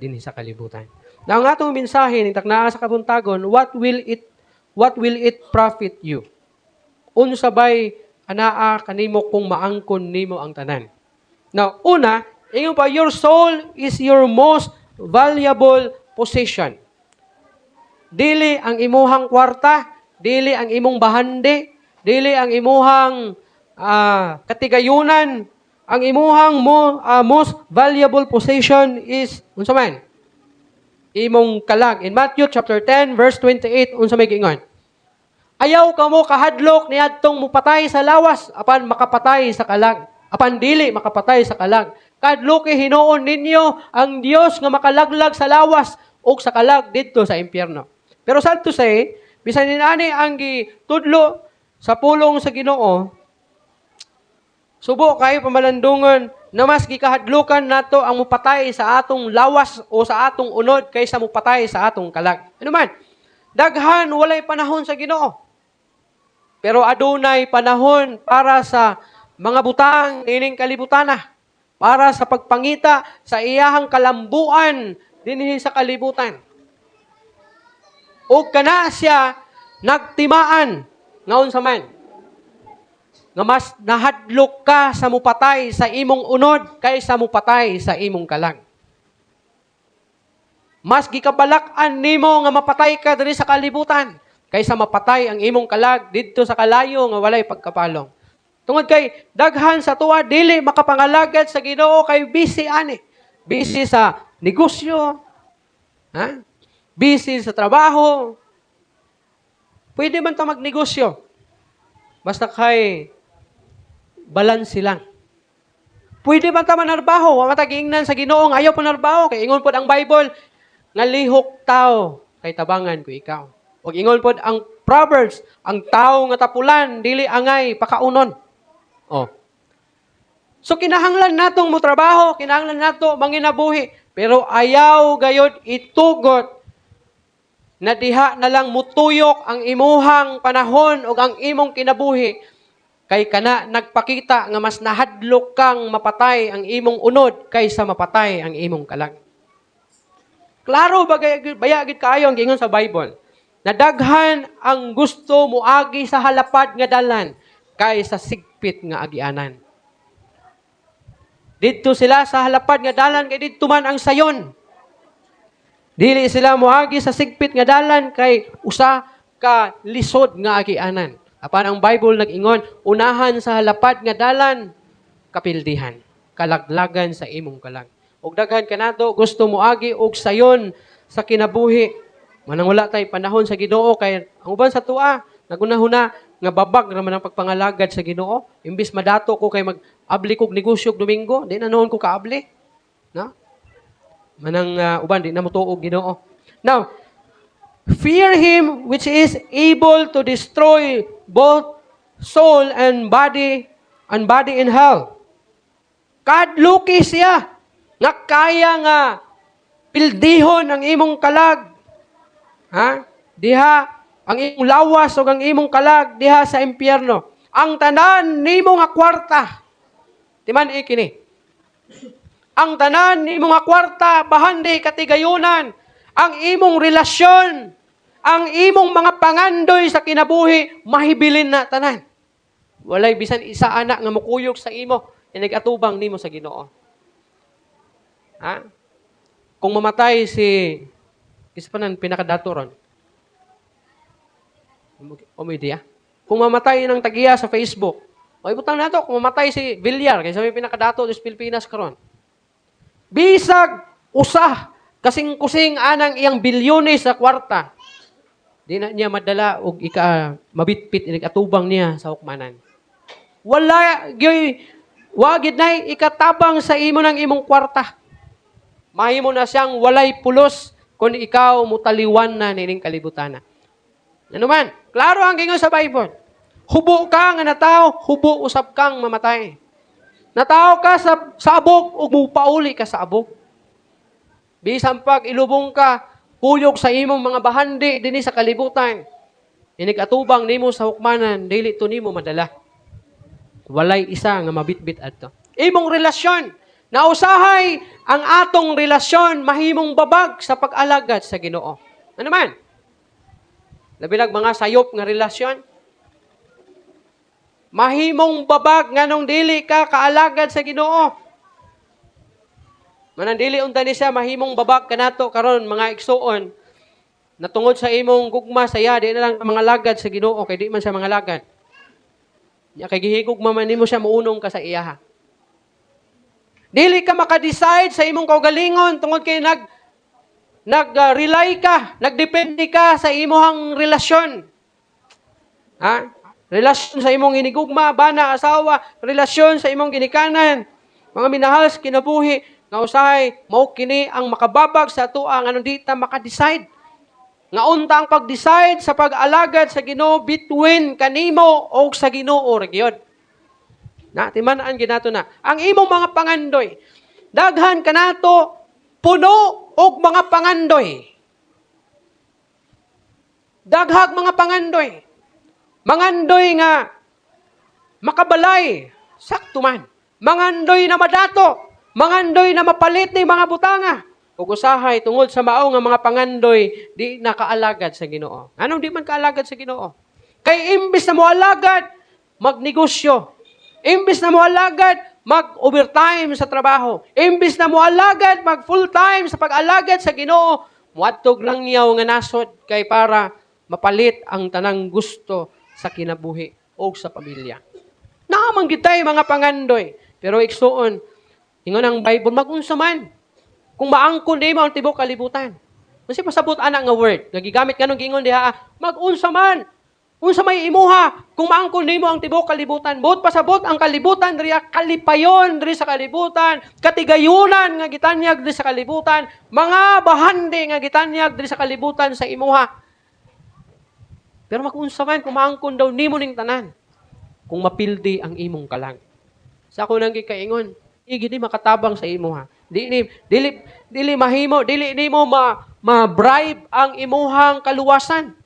C: dinhi sa kalibutan. Na ang atong mensahe ning taknaa sa kabuntagon, what will it profit you? Unsa bay anaa kanimo kung maangkon nimo ang tanan? Now, una, ingon pa, your soul is your most valuable possession. Dili ang imuhang kwarta, dili ang imong bahandi, dili ang imuhang katigayunan, ang imuhang most valuable possession is, unsa man? Imong kalag. In Matthew chapter 10, verse 28, unsa may giingon? Ayaw kamo kahadlok niadtong mupatay sa lawas, apan makapatay sa kalag. Apan dili makapatay sa kalag. Kadloki hinuon ninyo ang Dios nga makalaglag sa lawas o sa kalag didto sa impyerno. Pero sad to say, bisan dinani ang gitudlo sa pulong sa Ginoo, subo kayo pamalandungan na mas gikahadlukan nato ang mupatay sa atong lawas o sa atong unod kaysa mupatay sa atong kalag. Ano man, daghan walay panahon sa Ginoo. Pero adunay panahon para sa mga butang ining kalibutana, para sa pagpangita sa iyahang kalambuan dinhi sa kalibutan. O kana siya nagtimaan ngaon sa man, nga mas nahadlok ka sa mupatay sa imong unod kaysa mupatay sa imong kalag. Mas gikabalak-an nimo nga mapatay ka diri sa kalibutan kaysa mapatay ang imong kalag didto sa kalayo nga walay pagkapalong. Tungod kay daghan sa tuwa dili makapangalagad sa Ginoo kay busy ani. Busy sa negosyo, busy sa trabaho. Pwede man ta magnegosyo. Basta kay balance lang. Pwede ba ta manarbaho? Wa matagingnan sa Ginoo nga ayaw panarbaho kay ingon pod ang Bible nga lihok tao kay tabangan ko ikaw. Ug ingon pod ang Proverbs, ang tao nga tapulan dili angay pakaunon. Oh. So kinahanglan natong mo trabaho, kinahanglan nato manginabuhi, pero ayaw gayud itugot na diha na lang mutuyok ang imuhang panahon o ang imong kinabuhi kay kana nagpakita nga mas nahadlok kang mapatay ang imong unod kaysa mapatay ang imong kalag. Klaro bayagid kaayo ang giingon sa Bible. Nadaghan ang gusto muagi sa halapad nga dalan kaysa sigpit nga agianan. Didto sila sa halapad nga dalan kay didto man ang sayon. Dili sila muagi sa sigpit nga dalan kay usa ka lisod nga agianan. Apan ang Bible nag-ingon, unahan sa halapad nga dalan, kapildihan, kalaglagan sa imong kalag. Ug daghan kanato gusto moagi og sayon sa kinabuhi. Manang wala tay panahon sa Ginoo kay ang uban sa tuwa nagunahuna nga babag ra man ang pagpangalagad sa Ginoo. Imbis madato ko kay mag-abli kog negosyo Domingo, di na noon ko kaabli. No? Manang uban di na motuog Ginoo. Now, fear Him which is able to destroy both soul and body in hell. Kadluki siya nga kaya nga pildihon ang imong kalag. Diha ang imong lawas o ang imong kalag diha sa impyerno. Ang tanan nimo nga kwarta. Timan ikini. Ang tanan nimo nga kwarta bahandi katigayunan. Ang imong relasyon, ang imong mga pangandoy sa kinabuhi, mahibilin na tanan. Walay bisan isa anak nga mukuyog sa imo, inag-atubang nimo sa Ginoo. Kung mamatay si ispanan pinakadato ron. Idea. Kung mamatay ng tagiya sa Facebook, o ibutang nato, kung mamatay si Villar, kaysa may pinakadato sa Pilipinas karon. Bisag usah kasing-kusing anang iyang bilyones sa kwarta. Di na niya madala og mabitpit atubang niya sa hukmanan. Wagid nay ikatabang sa imo ng imong kwarta. Mahimo na siyang walay pulos kung ikaw mutaliwan na nining kalibutana. Ano man, klaro ang gingon sa Bible. Hubo ka nga nataw, hubo usab kang mamatay. Nataw ka sa abog ug mupauli ka sa abog. Bisan pag ilubong ka, kuyog sa imong mga bahandi dinhi sa kalibutan. Inig-atubang nimo sa hukmanan, dili to nimo madala. Walay isa nga mabitbit adto. Imong relasyon Nausahay ang atong relasyon mahimong babag sa pag-alagad sa Ginoo. Ano man? Labi mga sayop nga relasyon. Mahimong babag nganong dili ka kaalagad sa Ginoo. Manang dili unta ni siya mahimong babag kanato karon mga igsuon. Natungod sa imong gugma saya di na lang mga lagad sa Ginoo kay di man siya mga lagad. Nya kay gihigugma man nimo siya muunong ka sa iyaha. Dili ka maka-decide sa imong kaugalingon tungod kay nag-rely ka, nagdepende ka sa imong relasyon. Ha? Relasyon sa imong ginigugma, bana, asawa, relasyon sa imong ginikanan, mga minahal sa kinabuhi, nga usahay, mao kini ang makababag sa atoa nga nung di ta maka-decide. Nga unta ang pag-decide sa pag-alagad sa Ginoo between kanimo o sa Ginoo ra gyud. Na timan-an ginato na. Ang imong mga pangandoy, daghan kanato puno og mga pangandoy. Daghag mga pangandoy. Mangandoy nga makabalay, sakto man. Mangandoy na madato, mangandoy na mapalit ni mga butanga. Ug usahay tungod sa mao nga mga pangandoy di nakaalagad sa Ginoo. Anong di man kaalagad sa Ginoo? Kay imbis na mo alagad, magnegosyo. Imbis na mo alagad, mag-overtime sa trabaho. Imbis na mo alagad, mag-full-time sa pag-alagad sa Ginoo, muadtog lang yaw nga nasod kay para mapalit ang tanang gusto sa kinabuhi o sa pamilya. Naamang gitay mga pangandoy. Pero iksuon, ingon ang Bible, mag-unsa man. Kung maangkon di mo ang tibok kalibutan. Kasi pasabot anak nga word. Nagigamit kanong gingon diha, mag-unsa man. Unsa may imuha, kung maangkon nimo ang tibok kalibutan, buot pasabot ang kalibutan diri kalipayon diri sa kalibutan, katigayunan nga gitanyag diri sa kalibutan, mga bahandi nga gitanyag diri sa kalibutan sa imuha. Pero makunsa man kung maangkon daw nimo ning tanan, kung mapildi ang imong kalang. Sa ako nang gikaingon, gidi makatabang sa imuha. Dili mahimo, dili nimo ma-bribe ang imuhang kaluwasan.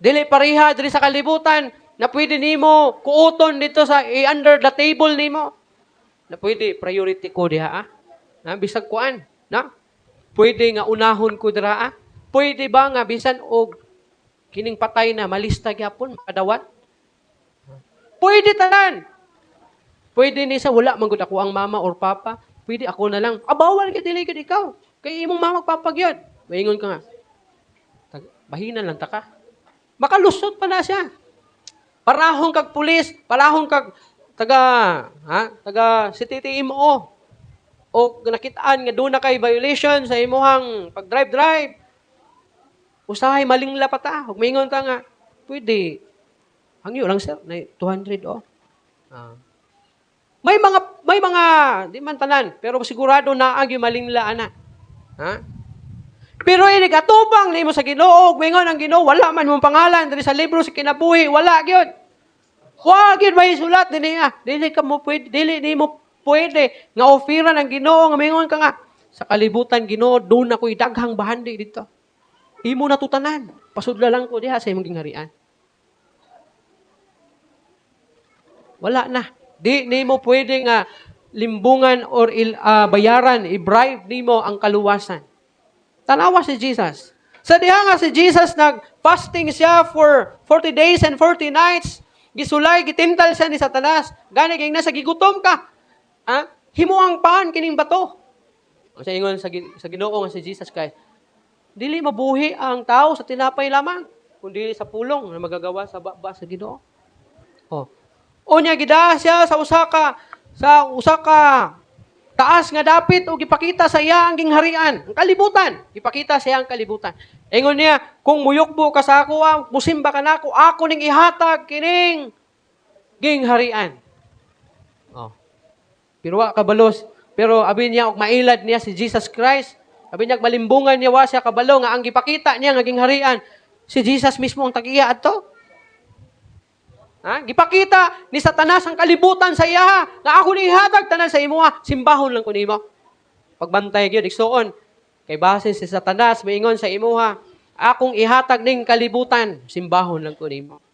C: Dili pareha diri sa kalibutan na pwede nimo kuuton dito sa under the table nimo. Na pwede priority ko diha Na bisag kuan, na? Pwede nga unahon ko dira Pwede ba nga bisan og kining patay na malista gyapon makadawat? Pwede tanan. Pwede ni sa wala man gud ako ang mama or papa. Pwede ako na lang. Bawal ka dili gid ikaw. Kay imong mama papagyod. Maingon ka nga. Bahinan lang ta ka. Makalusot pa na siya. Parahon kag pulis, parahon kag taga CTTMO. O nakitaan nga doon na kay violation sa imuhang pag-drive. Usahay malingla pa ta. Huwag maingon ka nga, pwede. Hangyo lang sir, na 200 May mga, di man tanan, pero sigurado na ang malingla ana. Pero ini katubang nimo sa Ginoo, mingon ang Ginoo, wala man mong pangalan diri sa libro sa kinabuhi, wala gyud. Wa gyud may sulat dinhi Dili ka mo pwede, dili nimo pwede nga ofiran ang Ginoo nga mingon ka nga sa kalibutan Ginoo, doon ako'y daghang bahandi dito. Imo na tutanan. Pasudla lang ko diha sa imong gingharian. Wala na. Di nimo pwede nga limbungan or bayaran, i-bribe nimo ang kaluwasan. Tanawa si Jesus. Sa diha nga si Jesus nag-fasting siya for 40 days and 40 nights. Gisulay, gitintal siya ni Satanas. Gani kay nasa gigutom ka. Himo ang paan kining bato. Sa ingon sa Ginoo nga si Jesus Christ. Dili mabuhi ang tao sa tinapay lamang, kundi sa pulong na magagawa sa baba sa Ginoo. Unya gida siya sa usaka taas nga dapit o gipakita sa iya ang gingharian, ang kalibutan. Ipakita sa iya ang kalibutan. Ingon niya, kung muyukbo ka sa ako, musimba ka na ako ning ihatag kining gingharian. Pero wa kabalos, pero abi niya og mailad niya si Jesus Christ. Abi niya malimbungan niya wa siya kabalo nga ang gipakita niya nga gingharian si Jesus mismo ang tag-iya adto. Gipakita ni Satanas ang kalibutan sa iya nga ako ni ihatag tanan sa imuha, simbahon lang ko nimo. Pagbantay gyud igsuon kay base si Satanas moingon sa imuha, akong ihatag ning kalibutan, simbahon lang ko nimo.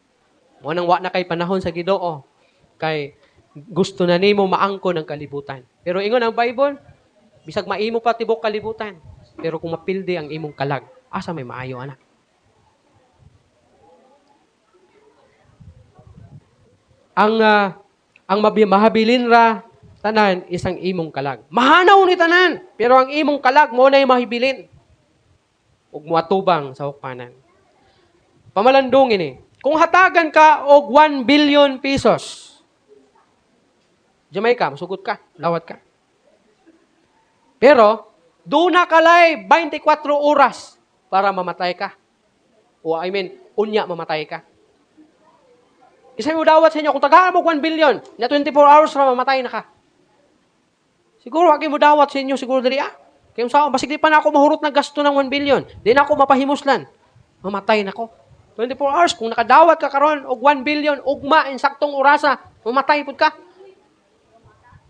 C: Mo nang wa na kay panahon sa Ginoo kay gusto na nimo maangkon ang kalibutan. Pero ingon ang Bible, bisag maimo pa tibok kalibutan. Pero kung mapildi ang imong kalag, asa may maayo, anak? Ang mahabilin ra tanan isang imong kalag. Mahanaw ni tanan, pero ang imong kalag mo na yung mahibilin. Ug muatubang sa hukmanan. Pamalandong ini. Kung hatagan ka og 1 billion pesos, Jamaica, masugot ka, lawat ka. Pero, doon na kalay 24 oras para mamatay ka. Unya mamatay ka. Isa mo dawat sa inyo, kung tagaan mo 1 billion, na 24 hours na mamatay na ka. Siguro, wag mo dawat sa inyo, siguro dali Kaya sa basig di pa na ako mahurot na gasto ng 1 billion. Di na ako mapahimuslan. Mamatay na ko. 24 hours, kung nakadawat ka karon og 1 billion, ugma, insaktong orasa, mamatay pud ka.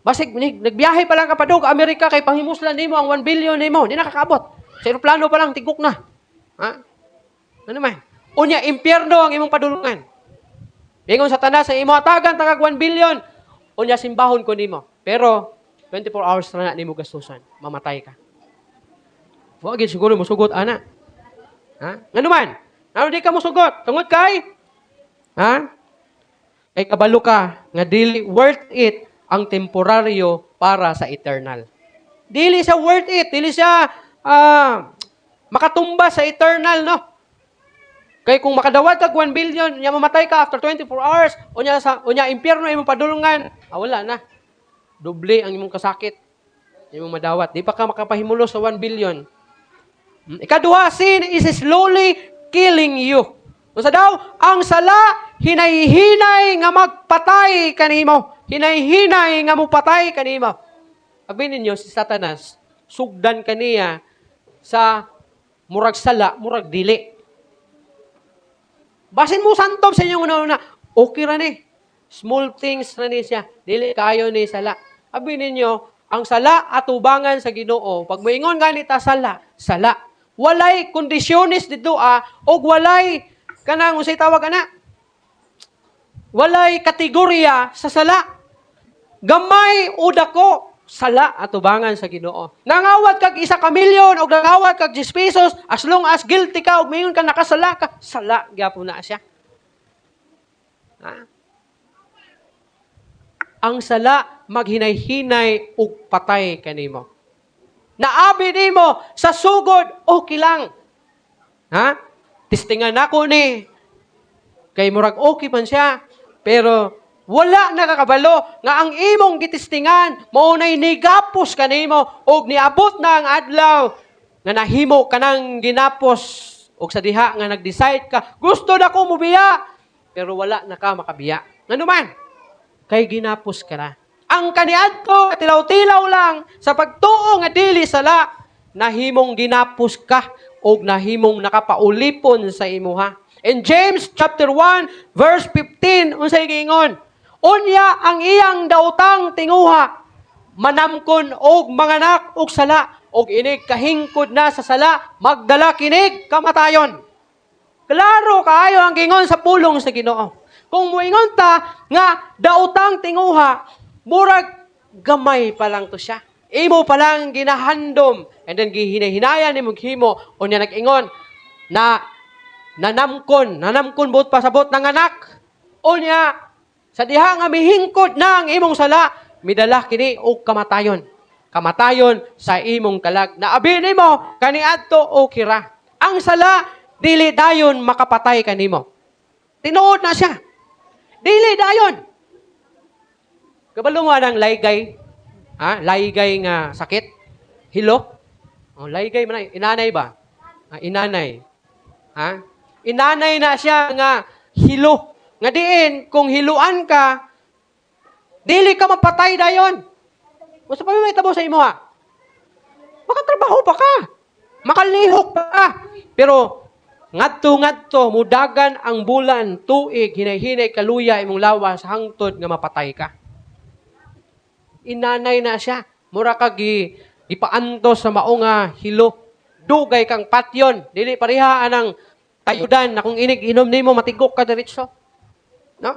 C: Basig, nagbiyahe pa lang kapadog, Amerika, kay panghimuslan nimo ang 1 billion nimo, di nakakaabot. Sa aeroplano pa lang, tigok na. Ha? Ano man? Unya, impyerno ang imong padulungan. Ingon sa tanas, sa imo atagan, tagag 1 billion. Unya, simbahon ko nimo. Pero, 24 hours na nimo gastusan. Mamatay ka. Wag siguro mo sugot, ana. Ha? Ano man? Ano di ka mo sugot? Tungod kay? Ha? Kay kabalo ka, nga dili worth it ang temporaryo para sa eternal. Dili siya worth it. Dili siya makatumba sa eternal, no? Kaya kung makadawat ka 1 billion, niya mamatay ka after 24 hours, unya impyerno imong padulungan, wala na. Doble ang imong kasakit. Imong madawat. Di pa ka makapahimulo sa 1 billion. Ikaduha, sin is slowly killing you. Unsa daw? Ang sala, hinay-hinay nga magpatay kanimo. Hinay-hinay nga mupatay kanimo. Sabi ninyo, si Satanas, sugdan kaniya sa murag sala, murag dili. Basin mo santob sa inyong una-una, okay ra ni. Small things na ni siya. Dili kayo ni sala. Sabi ninyo, ang sala atubangan sa Ginoo. Pag moingon ganita sala, sala. Walay kondisyones dito og walay kanang unsay tawag ana? Walay kategorya sa sala. Gamay o dako, sala atubangan sa Ginoo. Nangawat kag 1 milyon o nangawat kag 10 pesos, as long as guilty ka o mayon ka nakasala ka, sala gyapon na siya. Ha? Ang sala maghinay-hinay ug patay kanimo. Naabi nimo sa sugod, okay lang. Ha? Tistingan ako ni. Kay murag okay man siya, pero wala nakakabalo nga ang imong gitistingan mao nay nigapos kanimo og niabot na ang adlaw nga nahimo kanang ginapos og sa diha nga nag-decide ka gusto na ko mubiya pero wala na ka makabiya. Ngano man? Kay ginapos ka na. Ang kaniadto tilaw-tilaw lang sa pagtuo nga dili sala nahimong ginapos ka og nahimong nakapaulipon sa imuha. In James chapter 1 verse 15 unsay giingon? Unya ang iyang daotang tinguha, manamkon og manganak og sala, og inig kahingkod na sa sala, magdala kinig kamatayon. Klaro kaayo ang gingon sa pulong sa Ginoo. Kung moingon ta nga daotang tinguha, murag gamay pa lang to siya. Imo pa lang ginahandom, and then gihinahinayan ni himo, unya nag-ingon na nanamkon buot pasabot ng anak. Unya sa diha nga mihingkod na ang imong sala, midala kini og kamatayon. Kamatayon sa imong kalag. Naabi nimo kaniadto o kira. Ang sala dili dayon makapatay kanimo. Tinuod na siya. Dili dayon. Kabalo mo nang laygay? Laygay nga sakit? Hilo? Laygay man inanay ba? Inanay. Inanay na siya nga hilo. Nga diin, kung hiluan ka, dili ka mapatay dayon. Basta pa may tabo sa imo Makatrabaho pa ka. Makalihok pa ka. Pero, ngadto-ngadto, mudagan ang bulan, tuig, hinay-hinay, kaluya, imong lawas, hangtod nga mapatay ka. Inanay na siya. Mura ka ipaantos sa maunga hilo. Dugay kang patyon. Dili parihaan ang tayudan na kung inig inom nimo matigok ka diretso. No?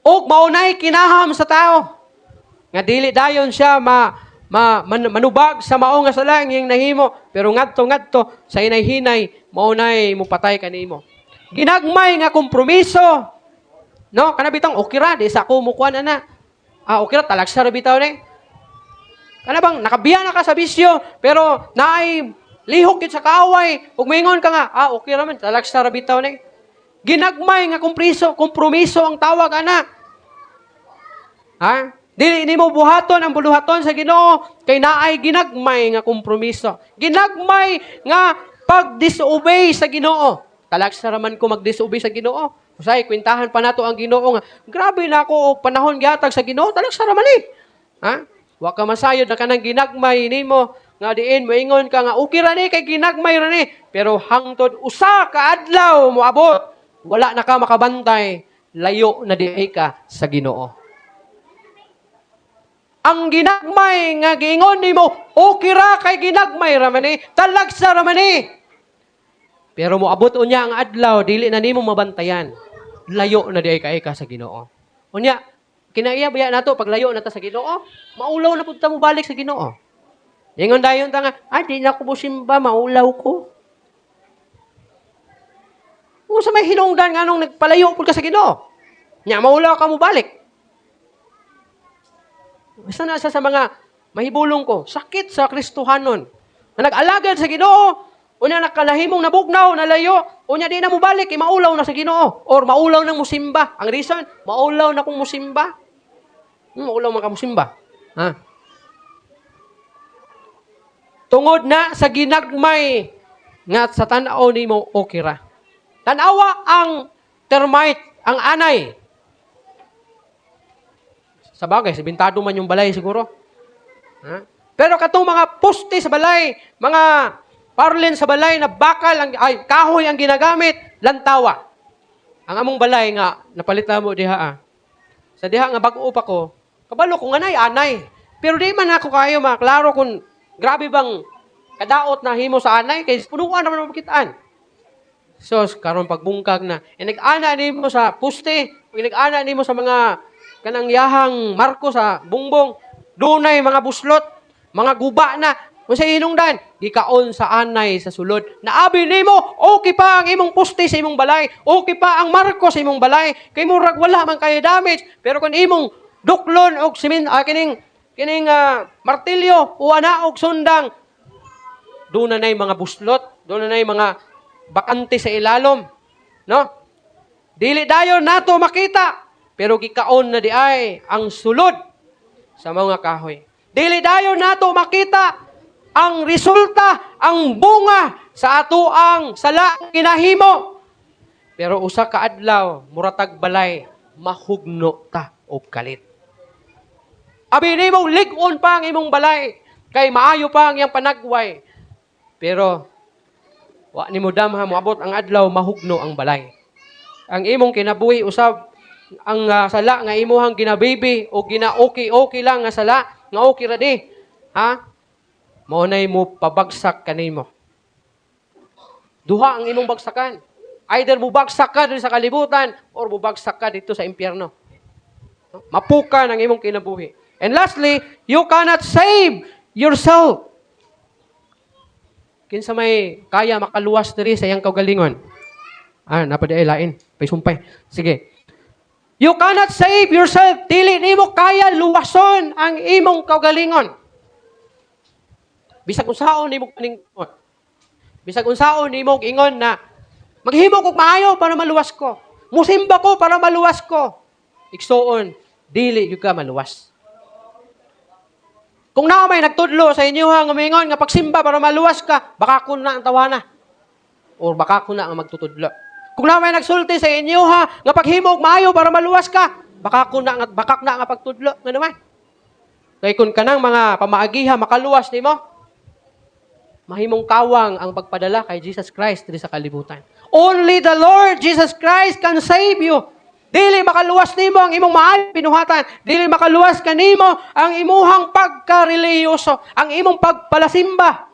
C: Og maunay kinaham sa tao. nga dili dayon siya manubag sa mao nga sala ang iyang nahimo, pero ngadto sa hinay-hinay mao nay mo patay kanimo. Ginagmay nga kompromiso, no? Kana bitang okay ra di sa ako mukuan ana. Okay ra talagsa ra bitaw ni. Kana bang nakabiya na ka sa bisyo, pero naay lihok yun sa kaaway, ug moingon ka nga, okay ra man talagsa ra bitaw ni. Ginagmay nga kompromiso ang tawag ana. Ha? Dili nimo buhaton ang buluhaton sa Ginoo kay naay ginagmay nga kompromiso. Ginagmay nga pag-disobey sa Ginoo. Talagsa raman ko mag-disobey sa Ginoo. Usay kwentahan pa nato ang Ginoo nga grabe na ako og panahon gihatag sa Ginoo, talagsa raman ni. Ha? Wa ka masayod na kanang ginagmay nimo nga diin moingon ka nga okay ra ni kay ginagmay ra ni, pero hangtod usa ka adlaw moabot, wala na ka makabantay, layo na diay ka sa Ginoo. Ang ginagmay nga giingon nimo, okay ra kay ginagmay ra man ni, talagsa ra man ni. Pero moabot unya ang adlaw, dili na nimo mabantayan. Layo na di ay ka sa Ginoo. Unya, kinaiya baya nato pag layo na ta sa Ginoo, maulaw na pud ta mo balik sa Ginoo. Ingon dayon ta nga, di na ko mosimba, maulaw ko. Sa may hinungdan nga nung nagpalayo pud ka sa Ginoo. Nya maulaw ka mo balik. Basta na sa mga mahibulong ko, sakit sa Kristohanon. Na nag-alagad sa Ginoo, unya nakalahimong nabugnaw, nalayo, unya di na mo balik, maulaw na sa Ginoo. Or maulaw na musimba. Ang reason, maulaw na kung musimba. Maulaw man ka musimba. Ha? Tungod na sa ginagmay, nga sa tanaw ni mo, okay ra. Tanawa ang termite, ang anay. Sa bagay, sabintado man yung balay siguro. Ha? Pero katong mga poste sa balay, mga parlin sa balay na bakal, kahoy ang ginagamit, lantawa. Ang among balay nga, napalit na mo diha. Sa diha nga bago pa ko, kabalo ko nga anay. Pero di man ako kayo maklaro kung grabe bang kadaot na himo sa anay, kaya punuan naman makitaan. So, karon pagbungkag na, nag-ana ni mo sa poste, nag-ana ni mo sa mga kanang yahang marko sa bungbong, dunay mga buslot, mga guba na, kung sa hinungdan, gikaon sa anay sa sulod. Naabi nimo, okay pa ang imong poste sa imong balay, okay pa ang marko sa imong balay, kay murag wala man kayo damage, pero kung imong duklon og kining martilyo, uwana og sundang, doon na mga buslot, doon na mga bakante sa ilalom, no? Dili dayon nato makita, pero gikaon na di ay ang sulod sa mga kahoy. Dili dayon nato makita ang resulta, ang bunga sa ato ang sala kinahimo. Pero usa ka adlaw, muratag balay, mahugno ta og kalit. Abi nimo lig-on pa ang imong balay, kay maayo pa ang iyang panagway. Pero wa nimo damha moabot ang adlaw, mahugno ang balay. Ang imong kinabuhi usab ang sala nga imuhang ginabibi o gina-okay lang nga sala, nga okay ra di. Ha? Maunay mo pabagsak kanimo. Duha ang imong bagsakan. Either mubagsak ka dito sa kalibutan or mubagsak ka dito sa impyerno. Mapukan ang imong kinabuhi. And lastly, you cannot save yourself. Kinsa may kaya makaluwas diri sa iyang kaugalingon? Napadi ay lain. Paisumpay. Sige. You cannot save yourself. Dili nimo kaya luwason ang imong kaugalingon. Bisag unsaon nimo kaningon. Bisag unsaon nimo ingon na maghimo kog maayo para maluwas ko. Musimba ko para maluwas ko. Igsuon, dili gyud ka maluwas. Kung naa may nagtudlo sa inyo nga mingon nga pagsimba para maluwas ka, baka kun na ang tawana. Or baka kun na ang magtutudlo. Kung na may nagsulti sa inyo nga paghimog maayo para maluwas ka, bakak na nga pagtudlo. Nga naman. Kaya kung kanang mga pamaagiha makaluwas nimo, mahimong kawang ang pagpadala kay Jesus Christ diri sa kalibutan. Only the Lord Jesus Christ can save you. Dili makaluwas nimo ang imong maayong pinuhatan. Dili makaluwas kanimo ang imuhang pagkareliyoso, ang imong pagpalasimba.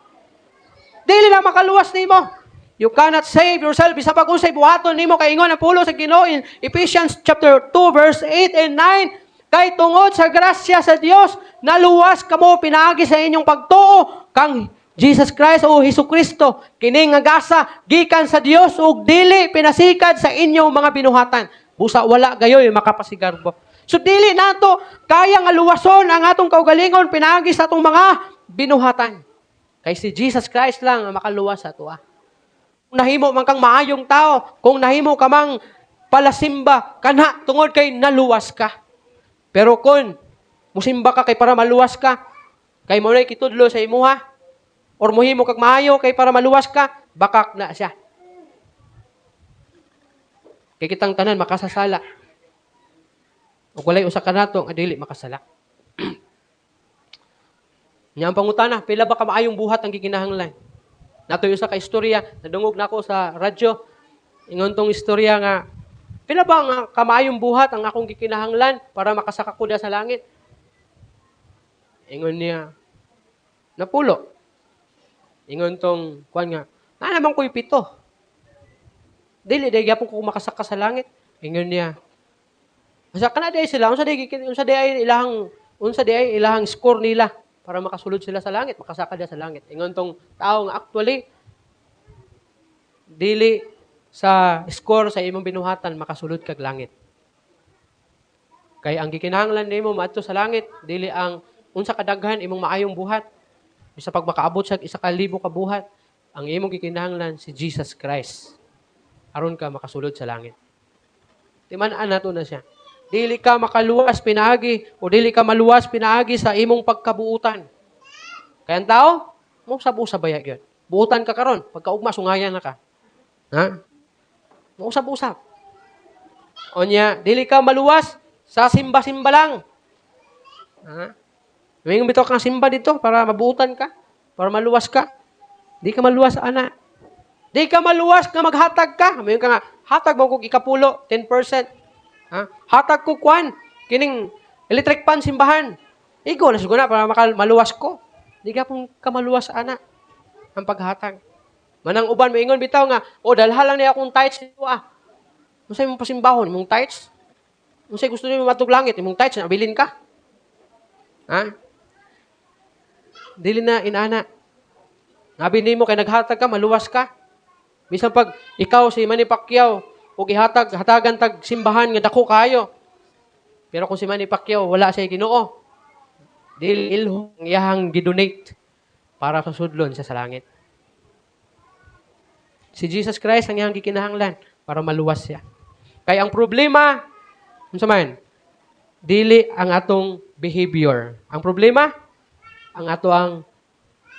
C: Dili na makaluwas nimo. You cannot save yourself. Bisa pag-usay buhaton nimo kay ingon ang pulo sa Ginoo in Ephesians chapter 2 verse 8 and 9. Kay tungod sa grasya sa Dios, naluwas kamo pinaagi sa inyong pagtuo kang Jesus Christ o Hesus Kristo, kini nga gasa gikan sa Dios ug dili pinasikad sa inyong mga binuhatan. Busa wala gayoy makapasigarbo. So dili nato kaya nga luwason ang atong kaugalingon pinaagi sa atong mga binuhatan. Kay si Jesus Christ lang ang makaluwas sa ato. Kung nahimo man kang maayong tao, kung nahimo ka mang palasimba, kana tungod kay naluwas ka. Pero kung musimba ka kay para maluwas ka, kay mo na kitudlo sa imuha, or muhimo kag maayo kay para maluwas ka, bakak na siya. Kay kitang tanan makasasala. Ug walay usa ka nato nga dili makasala. Nya ang pangutana, pila ba ka maayong buhat ang gikinahanglan? Natoy usa ka istorya, nadungog nako sa radyo. Ingon tong istorya nga pila ba nga kamayong buhat ang akong gikinahanglan para makasaka ko sa langit? Ingon niya, napulo. Ingon tong kuan nga, na naman ko'y 7. Dili day gyapon ko makasaka sa langit. Ingon niya, asa kana day sila, unsa day ilahang score nila para makasulod sila sa langit, makasaka dia sa langit. Ingon tong tao nga actually dili sa score sa imong binuhatan makasulod kag langit. Kay ang gikinahanglan nimo maadto sa langit dili ang unsa kadaghan imong maayong buhat. Bisa pag makaabot sa 1,000 ka buhat, ang imong gikinahanglan si Jesus Christ. Aron ka makasulod sa langit. Timan-an nato na siya. Dili ka makaluwas pinaagi o dili ka maluwas pinaagi sa imong pagkabuutan. Kaya ang tao, mo usab-usab baya gyud. Buutan ka karon, pagkaugma sungayan na ka. Ha? Mo usab-usab. Onya, dili ka maluwas sa simba-simba lang. Ha? May bitaw kang simba dito para mabuutan ka, para maluwas ka. Di ka maluwas, ana. Di ka maluwas na maghatag ka. May ka nga, hatag mo kong ikapulo, 10%. Ha? Hatag ko kwan, kining electric pan simbahan. Igo na siguro na para maluwas ko. Di ka pong kamaluwas, ana, ang paghatag. Manang uban, may ingon bitaw nga, dalha lang niya akong tithes dito, Masay mong pasimbahon, mong tithes? Masay gusto niyo matug langit, mong tithes, nabilin ka? Ha? Dili na inana. Ngabi nimo kay naghatag ka, maluwas ka. Bisan pag ikaw si Manny Pacquiao ug hatagan tag simbahan nga dako kayo. Pero kung si Manny Pacquiao wala siya Ginoo, dili ilhong iyahang gidonate para sa sudlon sa langit. Si Jesus Christ ang iyang gikinahanglan para maluwas siya. Kay ang problema, unsa man? Dili ang atong behavior. Ang problema, ang ato ang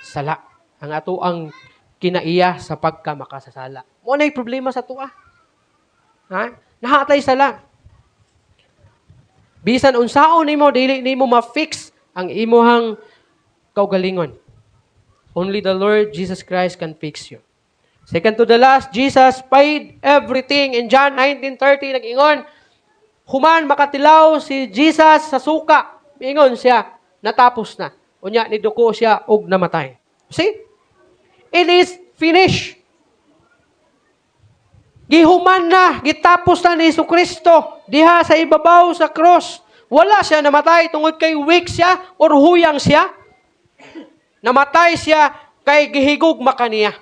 C: sala. Ang ato ang kinaiya sa pagkamakasasala. Mo na problema sa tuwa. Ha? Nahatay sala. Bisan unsaon nimo dili nimo ma-fix ang imuhang kaugalingon. Only the Lord Jesus Christ can fix you. Second to the last, Jesus paid everything. In John 19:30 nag-ingon, human makatilaw si Jesus sa suka. Ingon siya, natapos na. Unya ni duko siya og namatay. See? It is finished. Gihuman na, gitapos na ni Jesucristo diha sa ibabaw sa cross. Wala siya namatay tungod kay weak siya or huyang siya. Namatay siya kay gihigugma kaniya.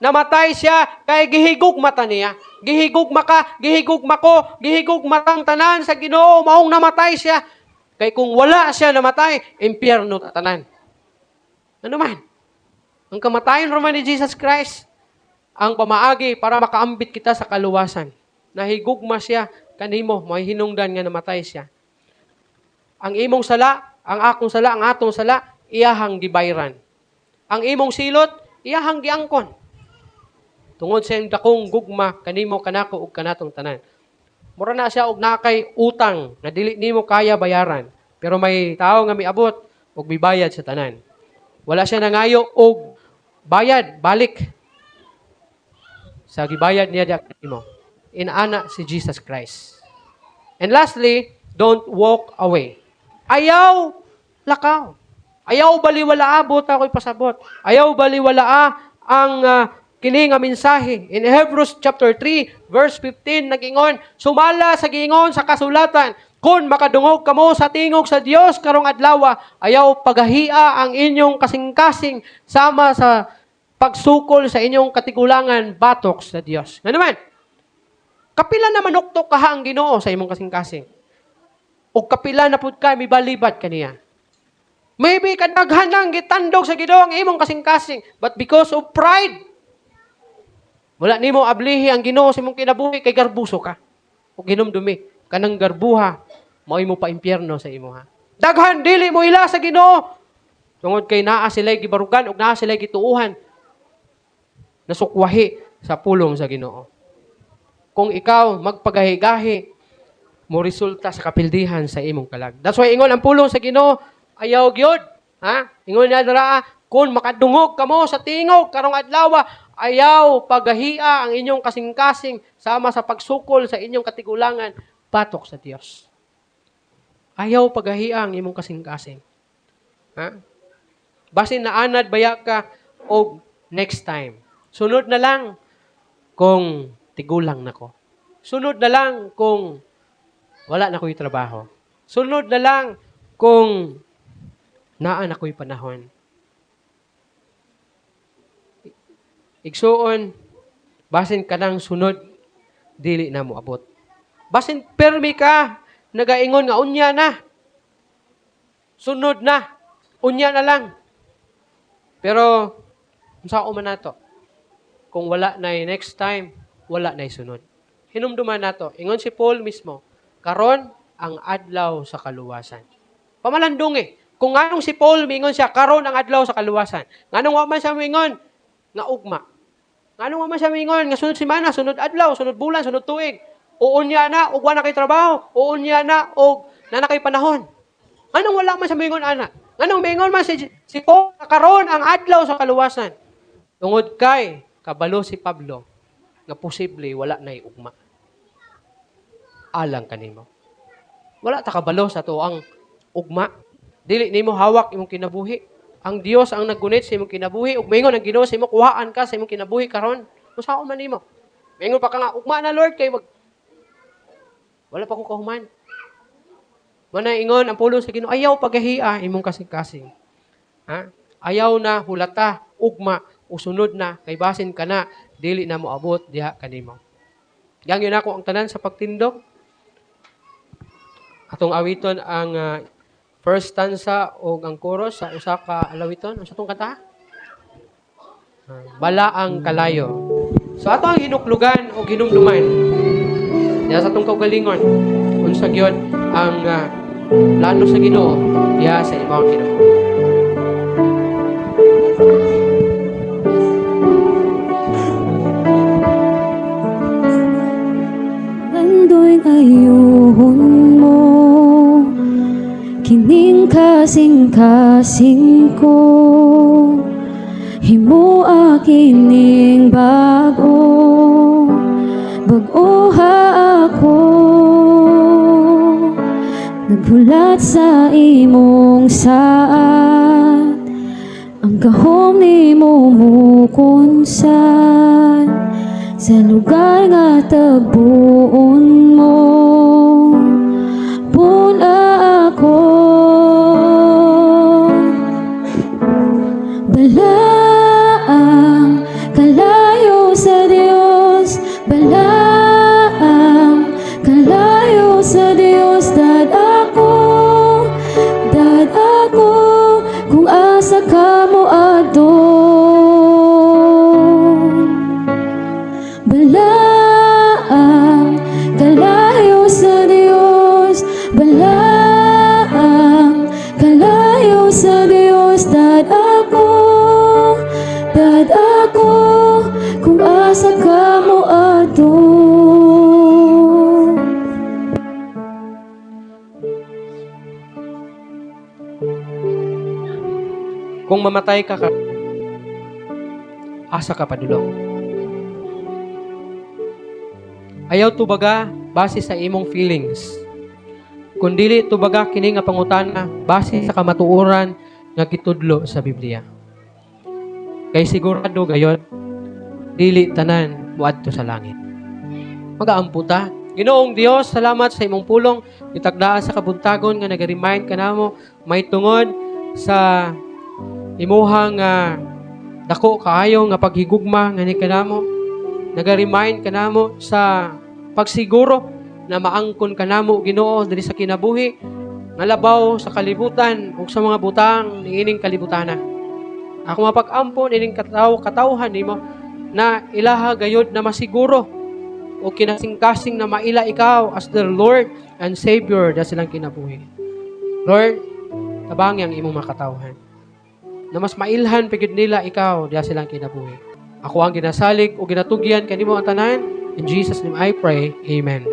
C: Namatay siya kay gihigugma ta niya. Gihigugma ka, gihigugma ko, gihigugma tang tanan sa Ginoo maong namatay siya. Kay kung wala siya namatay, impyerno tatanan. Ano man? Ang kamatayon naman ni Jesus Christ, ang pamaagi para makaambit kita sa kaluwasan. Nahigugma siya, kanimo, may hinungdan nga namatay siya. Ang imong sala, ang akong sala, ang atong sala, iyahang gibayran. Ang imong silot, iyahang giangkon. Tungod sa iyong dakong gugma, kanimo, kanako, ug kanatong tanan. Mura na siya og nakay utang na dili nimo kaya bayaran. Pero may tao nga miabot og mibayad sa tanan. Wala siya nangayo og bayad, balik. Sa gibayad niya diya kanimo. Inaana si Jesus Christ. And lastly, don't walk away. Ayaw lakaw. Ayaw baliwala abot ako'y pasabot. Ayaw baliwala ang kini nga mensahe. In Hebrews chapter 3, verse 15, nag-ingon, sumala sa giingon sa kasulatan, Kung makadungog kamo sa tingog sa Dios karong adlaw, ayaw pagahia ang inyong kasing-kasing sama sa pagsukol sa inyong katigulangan batok sa Dios. Nga naman, kapila na manuktok kaha ang Ginoo sa imong kasing-kasing. O kapila na pud ka mibalibad kaniya. Maybe kadaghan lang gitandog sa Ginoo ang imong kasing-kasing, but because of pride, wala nimo ablihi ang Ginoo sa imong kinabuhi kay garbuso ka. O ginumdumi kanang garbuha, mao mo pa impyerno sa imo ha. Daghan dili mo ila sa Ginoo. Tungod kay naa sila'y gibarugan ug naa sila'y gituuhan. Nasukwahi sa pulong sa Ginoo. Kung ikaw magpagahi-gahi, mo resulta sa kapildihan sa imong kalag. That's why ingon ang pulong sa Ginoo ayaw gyud, ha? Ingon niya dira, kung makadungog kamo sa tingog karong adlaw, ayaw pagahia ang inyong kasing-kasing sama sa pagsukol sa inyong katigulangan batok sa Dios. Ayaw pagahia ang imong kasing-kasing. Ha? Basin naanad baya ka og next time. Sunod na lang kung tigulang nako. Sunod na lang kung wala na ko'y trabaho. Sunod na lang kung naan ako'y panahon. Igsuon, basin ka ng sunod, dili na mo abot. Basin permi ka, nagaingon nga unya na. Sunod na, unya na lang. Pero, saan man nato? Kung wala na next time, wala na sunod. Hinumduman nato. Ingon si Paul mismo, karon ang adlaw sa kaluwasan. Pamalandong Kung anong si Paul, mingon siya, karon ang adlaw sa kaluwasan. Nganong wa man siya mingon? Nga ugma. Nganong wa man siya mingon? Nga sunod semana, sunod adlaw, sunod bulan, sunod tuig. Uon niya na, ug wala kay trabaho. Uon niya na, ug na kay panahon. Anong wala man siya mingon, ana? Nganong mingon man si Paul, karon ang adlaw sa kaluwasan. Tungod kay, kabalo si Pablo, nga posible wala na ugma. Alang kanimo. Wala ta kabalo sa to ang ugma. Dili nimo hawak imong kinabuhi. Ang Dios ang naggunit sa imong kinabuhi ug mingon ang Ginoo sa imong kuhaan ka sa imong kinabuhi karon. Usaon man nimo? Mingon pa ka nga ugma na Lord kay wala pa ko kahuman. Manay ingon ang pulong sa Ginoo ayaw pagahia imong kasing-kasing. Ha? Ayaw na hulata ugma usunod na kay basin ka na dili na mo abot diha kanimo. Gangyon ako ang tanan sa pagtindog. Atong awiton ang first stanza o ang chorus sa usa ka alawiton. Ano sa itong kanta? Balaang kalayo. So ato ang hinuklugan o hinumduman. Diya sa itong kaugalingon. Unsa gyud ang plano sa Ginoo diya sa imong Ginoo.
B: Andoy ayuhon mo, kining kasing-kasing ko, himo akining bago, bag-oha ako, naghulat sa imong saad, ang gahom nimo mukunsan, sa lugar nga tagbuon mo, puna ako. Balaang kalayo sa Dios, balaang kalayo sa Dios, dad ako, kung asa ka mo adto. Balaang kalayo sa Dios, balaang kalayo sa Dios, dad ako, kung asa ka mo adto.
C: Kung mamatay ka, asa ka padulong. Ayaw tubaga base sa imong feelings. Kundili tubaga kini nga pangutana base sa kamatuoran nga gitudlo sa Biblia. Kay sigurado gayon dili tanan muadto sa langit. Magaamputa Ginoong Dios, salamat sa imong pulong itagdaan sa kabuntagon nga nag-remind kanamo may tungod sa imuhang dako kaayo nga paghigugma nga ni kanamo. Nag-remind kanamo sa pagsiguro na maangkon kanamo Ginoo diri sa kinabuhi nga labaw sa kalibutan ug sa mga butang niining kalibutana. Ako mapag-ampon ining katawhan nimo na ilaha gayud na masiguro o kinasing-kasing na maila ikaw as their Lord and Savior da silang kinabuhi. Lord, tabang yang imong makatawhan. Na mas mailhan pagid nila ikaw da silang kinabuhi. Ako ang ginasalig o ginatugyan kanimo ang tanan. In Jesus' name I pray. Amen.